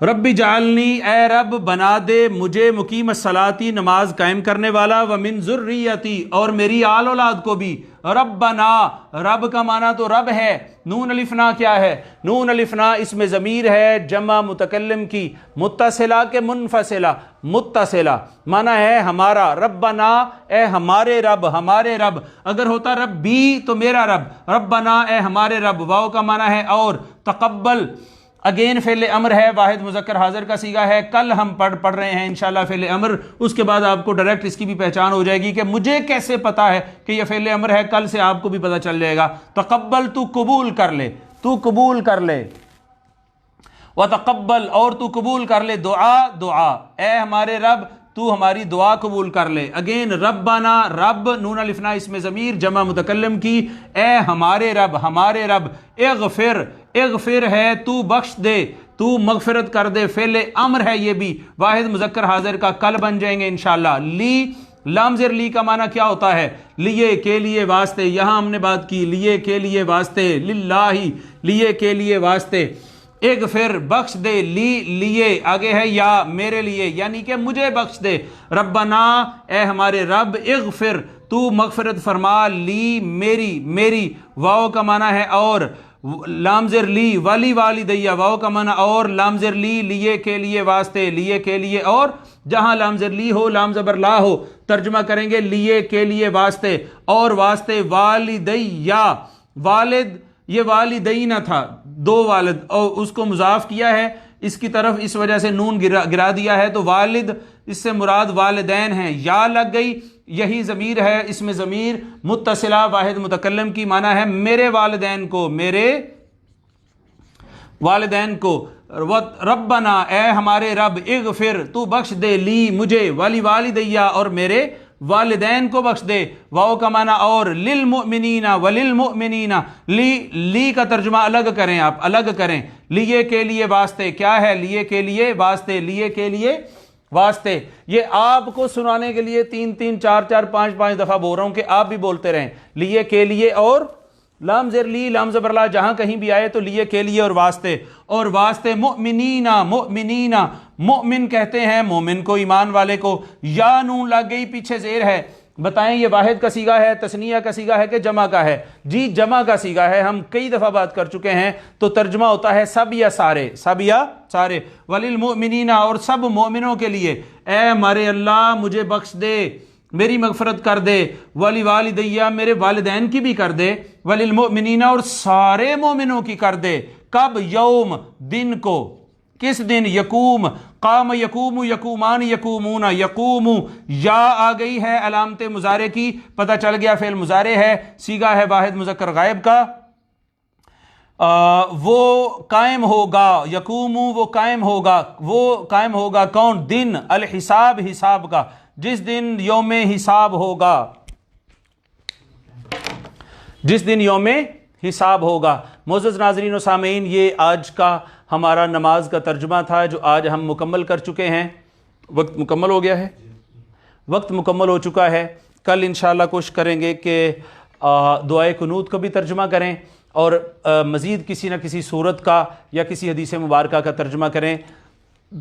رب جعلنی اے رب بنا دے مجھے مقیم الصلاۃ نماز قائم کرنے والا ومن ذریتی اور میری آل اولاد کو بھی ربنا رب کا معنی تو رب ہے نون الفنا کیا ہے نون الفنا اس میں ضمیر ہے جمع متکلم کی متصلہ کے منفصلہ متصلہ معنی ہے ہمارا ربنا اے ہمارے رب اگر ہوتا ربی تو میرا ربنا اے ہمارے رب واو کا معنی ہے اور تقبل اگین فعل امر ہے واحد مذکر حاضر کا صیغہ ہے کل ہم پڑھ رہے ہیں انشاءاللہ فعل امر اس کے بعد آپ کو ڈائریکٹ اس کی بھی پہچان ہو جائے گی کہ مجھے کیسے پتا ہے کہ یہ فعل امر ہے کل سے آپ کو بھی پتا چل جائے گا تقبل تو قبول کر لے وتقبل اور تو قبول کر لے دعا اے ہمارے رب تو ہماری دعا قبول کر لے اگین ربنا رب نون الفنا اس میں ضمیر جمع متکلم کی اے ہمارے رب اغفر ہے تو بخش دے تو مغفرت کر دے فعل امر ہے یہ بھی واحد مذکر حاضر کا کل بن جائیں گے انشاءاللہ لام زیر لی کا معنی کیا ہوتا ہے لیے کے لیے واسطے یہاں ہم نے بات کی لیے کے لیے واسطے للہ لیے کے لیے واسطے اغفر بخش دے لیے آگے ہے یا میرے لیے یعنی کہ مجھے بخش دے ربنا اے ہمارے رب اغفر تو مغفرت فرما لی میری واو کا معنی ہے اور لام زر لی والدیہ واو کا معنی اور لام زر لیے کے لیے واسطے لیے کے لیے اور جہاں لام زر لی ہو لام زبر لا ہو ترجمہ کریں گے لیے کے لیے واسطے اور واسطے والدیہ والد یہ والدینہ تھا دو والد اور اس کو مضاف کیا ہے اس کی طرف اس وجہ سے نون گرا دیا ہے تو والد اس سے مراد والدین ہیں یا لگ گئی یہی ضمیر ہے اس میں ضمیر متصلہ واحد متکلم کی معنی ہے میرے والدین کو ربنا اے ہمارے رب اغفر تو بخش دے لی مجھے والدیہ اور میرے والدین کو بخش دے واؤ کا معنی اور للمؤمنین وللمؤمنین لی کا ترجمہ الگ کریں آپ الگ کریں لیے کے لیے واسطے کیا ہے لیے کے لیے واسطے یہ آپ کو سنانے کے لیے 3 4 5 دفعہ بول رہا ہوں کہ آپ بھی بولتے رہیں لیے کے لیے اور لام زر لی لام زبر لا جہاں کہیں بھی آئے تو لیے کے لیے اور واسطے مؤمنین مؤمن کہتے ہیں مومن کو ایمان والے کو یا نون لگ گئی پیچھے زیر ہے بتائیں یہ واحد کا صیغہ ہے، تثنیہ کا صیغہ ہے کہ جمع کا ہے؟ جی جمع کا صیغہ ہے، ہم کئی دفعہ بات کر چکے ہیں۔ تو ترجمہ ہوتا ہے سب یا سارے، سب یا سارے۔ وَلِلْمُؤْمِنِينَ، اور سب مومنوں کے لیے، اے ہمارے اللہ مجھے بخش دے، میری مغفرت کر دے، وَلِوَالِدَيَّ، میرے والدین کی بھی کر دے، وَلِلْمُؤْمِنِينَ، اور سارے مومنوں کی کر دے۔ کب؟ یوم، دن کو۔ کس دن؟ یقوم، قام یقوم، یقومان یقومون، یقوم یا آ گئی ہے علامت مضارع کی، پتہ چل گیا فعل مضارع ہے، صیغہ ہے واحد مذکر غائب کا۔ وہ قائم ہوگا، یقوم وہ قائم ہوگا، وہ قائم ہوگا کون؟ دن، الحساب، حساب کا، جس دن یوم حساب ہوگا، جس دن یوم حساب ہوگا۔ معزز ناظرین و سامعین، یہ آج کا ہمارا نماز کا ترجمہ تھا جو آج ہم مکمل کر چکے ہیں۔ وقت مکمل ہو گیا ہے، وقت مکمل ہو چکا ہے۔ کل انشاءاللہ کوشش کریں گے کہ دعائے قنوت کا بھی ترجمہ کریں اور مزید کسی نہ کسی صورت کا یا کسی حدیث مبارکہ کا ترجمہ کریں۔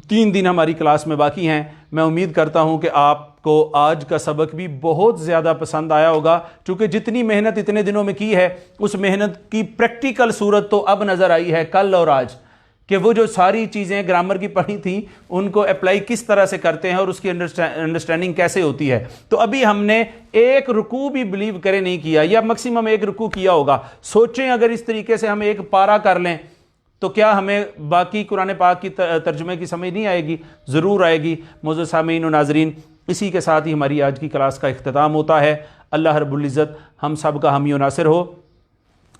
3 دن ہماری کلاس میں باقی ہیں۔ میں امید کرتا ہوں کہ آپ کو آج کا سبق بھی بہت زیادہ پسند آیا ہوگا، چونکہ جتنی محنت اتنے دنوں میں کی ہے اس محنت کی پریکٹیکل صورت تو اب نظر آئی ہے کل اور آج، کہ وہ جو ساری چیزیں گرامر کی پڑھی تھیں ان کو اپلائی کس طرح سے کرتے ہیں اور اس کی انڈرسٹینڈنگ کیسے ہوتی ہے۔ تو ابھی ہم نے ایک رکوع بھی بلیو کرے نہیں کیا، یا میکسیمم ایک رکوع کیا ہوگا۔ سوچیں اگر اس طریقے سے ہم ایک پارہ کر لیں تو کیا ہمیں باقی قرآن پاک کی ترجمے کی سمجھ نہیں آئے گی؟ ضرور آئے گی۔ معزز سامعین و ناظرین، اسی کے ساتھ ہی ہماری آج کی کلاس کا اختتام ہوتا ہے۔ اللہ رب العزت ہم سب کا حامی و ناصر ہو۔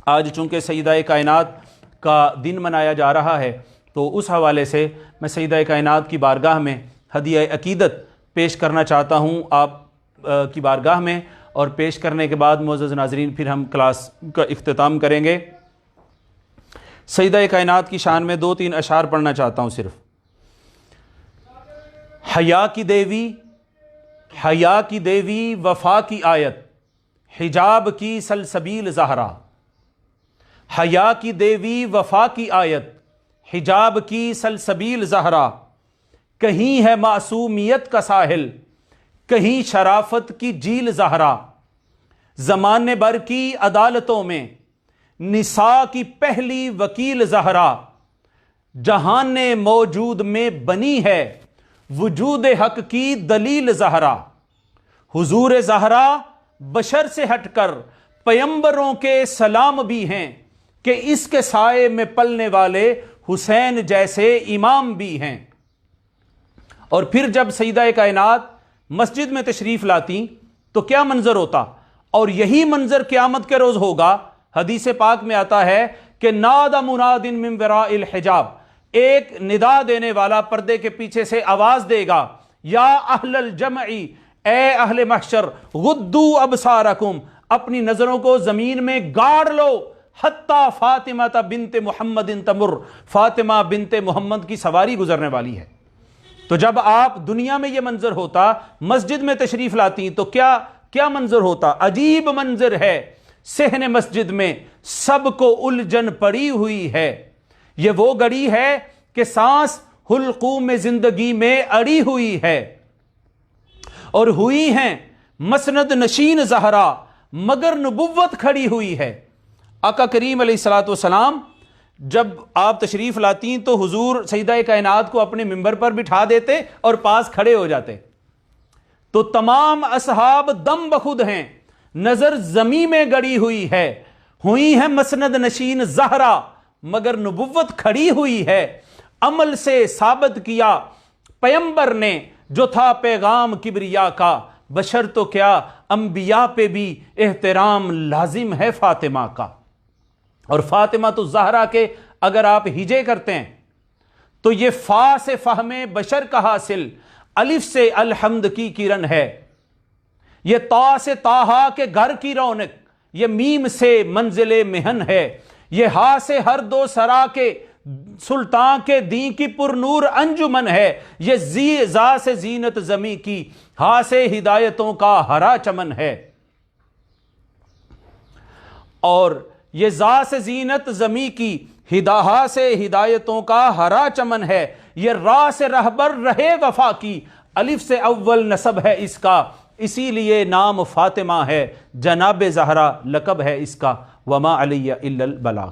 آج چونکہ سیدہ کائنات کا دن منایا جا رہا ہے تو اس حوالے سے میں سیدہ کائنات کی بارگاہ میں ہدیہ عقیدت پیش کرنا چاہتا ہوں آپ کی بارگاہ میں، اور پیش کرنے کے بعد معزز ناظرین پھر ہم کلاس کا اختتام کریں گے۔ سیدہ کائنات کی شان میں 2-3 اشعار پڑھنا چاہتا ہوں صرف۔ حیا کی دیوی، حیا کی دیوی، وفا کی آیت، حجاب کی سلسبیل زہرا۔ حیا کی دیوی، وفا کی آیت، حجاب کی سلسبیل زہرا۔ کہیں ہے معصومیت کا ساحل، کہیں شرافت کی جھیل زہرا۔ زمانے بھر کی عدالتوں میں نساء کی پہلی وکیل زہرا۔ جہان موجود میں بنی ہے وجود حق کی دلیل زہرا۔ حضور زہرا بشر سے ہٹ کر پیمبروں کے سلام بھی ہیں، کہ اس کے سائے میں پلنے والے حسین جیسے امام بھی ہیں۔ اور پھر جب سیدہ کائنات مسجد میں تشریف لاتی تو کیا منظر ہوتا، اور یہی منظر قیامت کے روز ہوگا۔ حدیث پاک میں آتا ہے کہ نادى مناد من وراء الحجاب، ایک ندا دینے والا پردے کے پیچھے سے آواز دے گا، یا اہل الجمع، اے اہل محشر، غدوا ابصارکم، اپنی نظروں کو زمین میں گاڑ لو، حتی فاطمہ بنت محمد تمر، فاطمہ بنت محمد کی سواری گزرنے والی ہے۔ تو جب آپ دنیا میں یہ منظر ہوتا، مسجد میں تشریف لاتی تو کیا منظر ہوتا؟ عجیب منظر ہے۔ صحن مسجد میں سب کو الجھن پڑی ہوئی ہے، یہ وہ گھڑی ہے کہ سانس حلقوم زندگی میں اڑی ہوئی ہے، اور ہوئی ہیں مسند نشین زہرا، مگر نبوت کھڑی ہوئی ہے۔ آقا کریم علیہ الصلوۃ والسلام جب آپ تشریف لاتی تو حضور سیدہ کائنات کو اپنے ممبر پر بٹھا دیتے اور پاس کھڑے ہو جاتے، تو تمام اصحاب دم بخود ہیں، نظر زمین میں گڑی ہوئی ہے، ہوئی ہے مسند نشین زہرا، مگر نبوت کھڑی ہوئی ہے۔ عمل سے ثابت کیا پیمبر نے جو تھا پیغام کبریا کا، بشر تو کیا انبیاء پہ بھی احترام لازم ہے فاطمہ کا۔ اور فاطمہ تو زہرا کے اگر آپ ہجے کرتے ہیں تو یہ فا سے فہم بشر کا حاصل، الف سے الحمد کی کرن ہے، یہ تا سے طٰہٰ کے گھر کی رونق، یہ میم سے منزل مہن ہے، یہ ہا سے ہر دو سرا کے سلطان کے دین کی پر نور انجمن ہے، یہ زا سے زینت زمیں کی، ہا سے ہدایتوں کا ہرا چمن ہے۔ اور یہ زا سے زینت زمیں کی، ہا سے ہدایتوں کا ہرا چمن ہے، یہ را سے رہبر رہے وفا کی، الف سے اول نسب ہے اس کا، اسی لیے نام فاطمہ ہے، جناب زہرا لقب ہے اس کا، وما علی الا البلاغ۔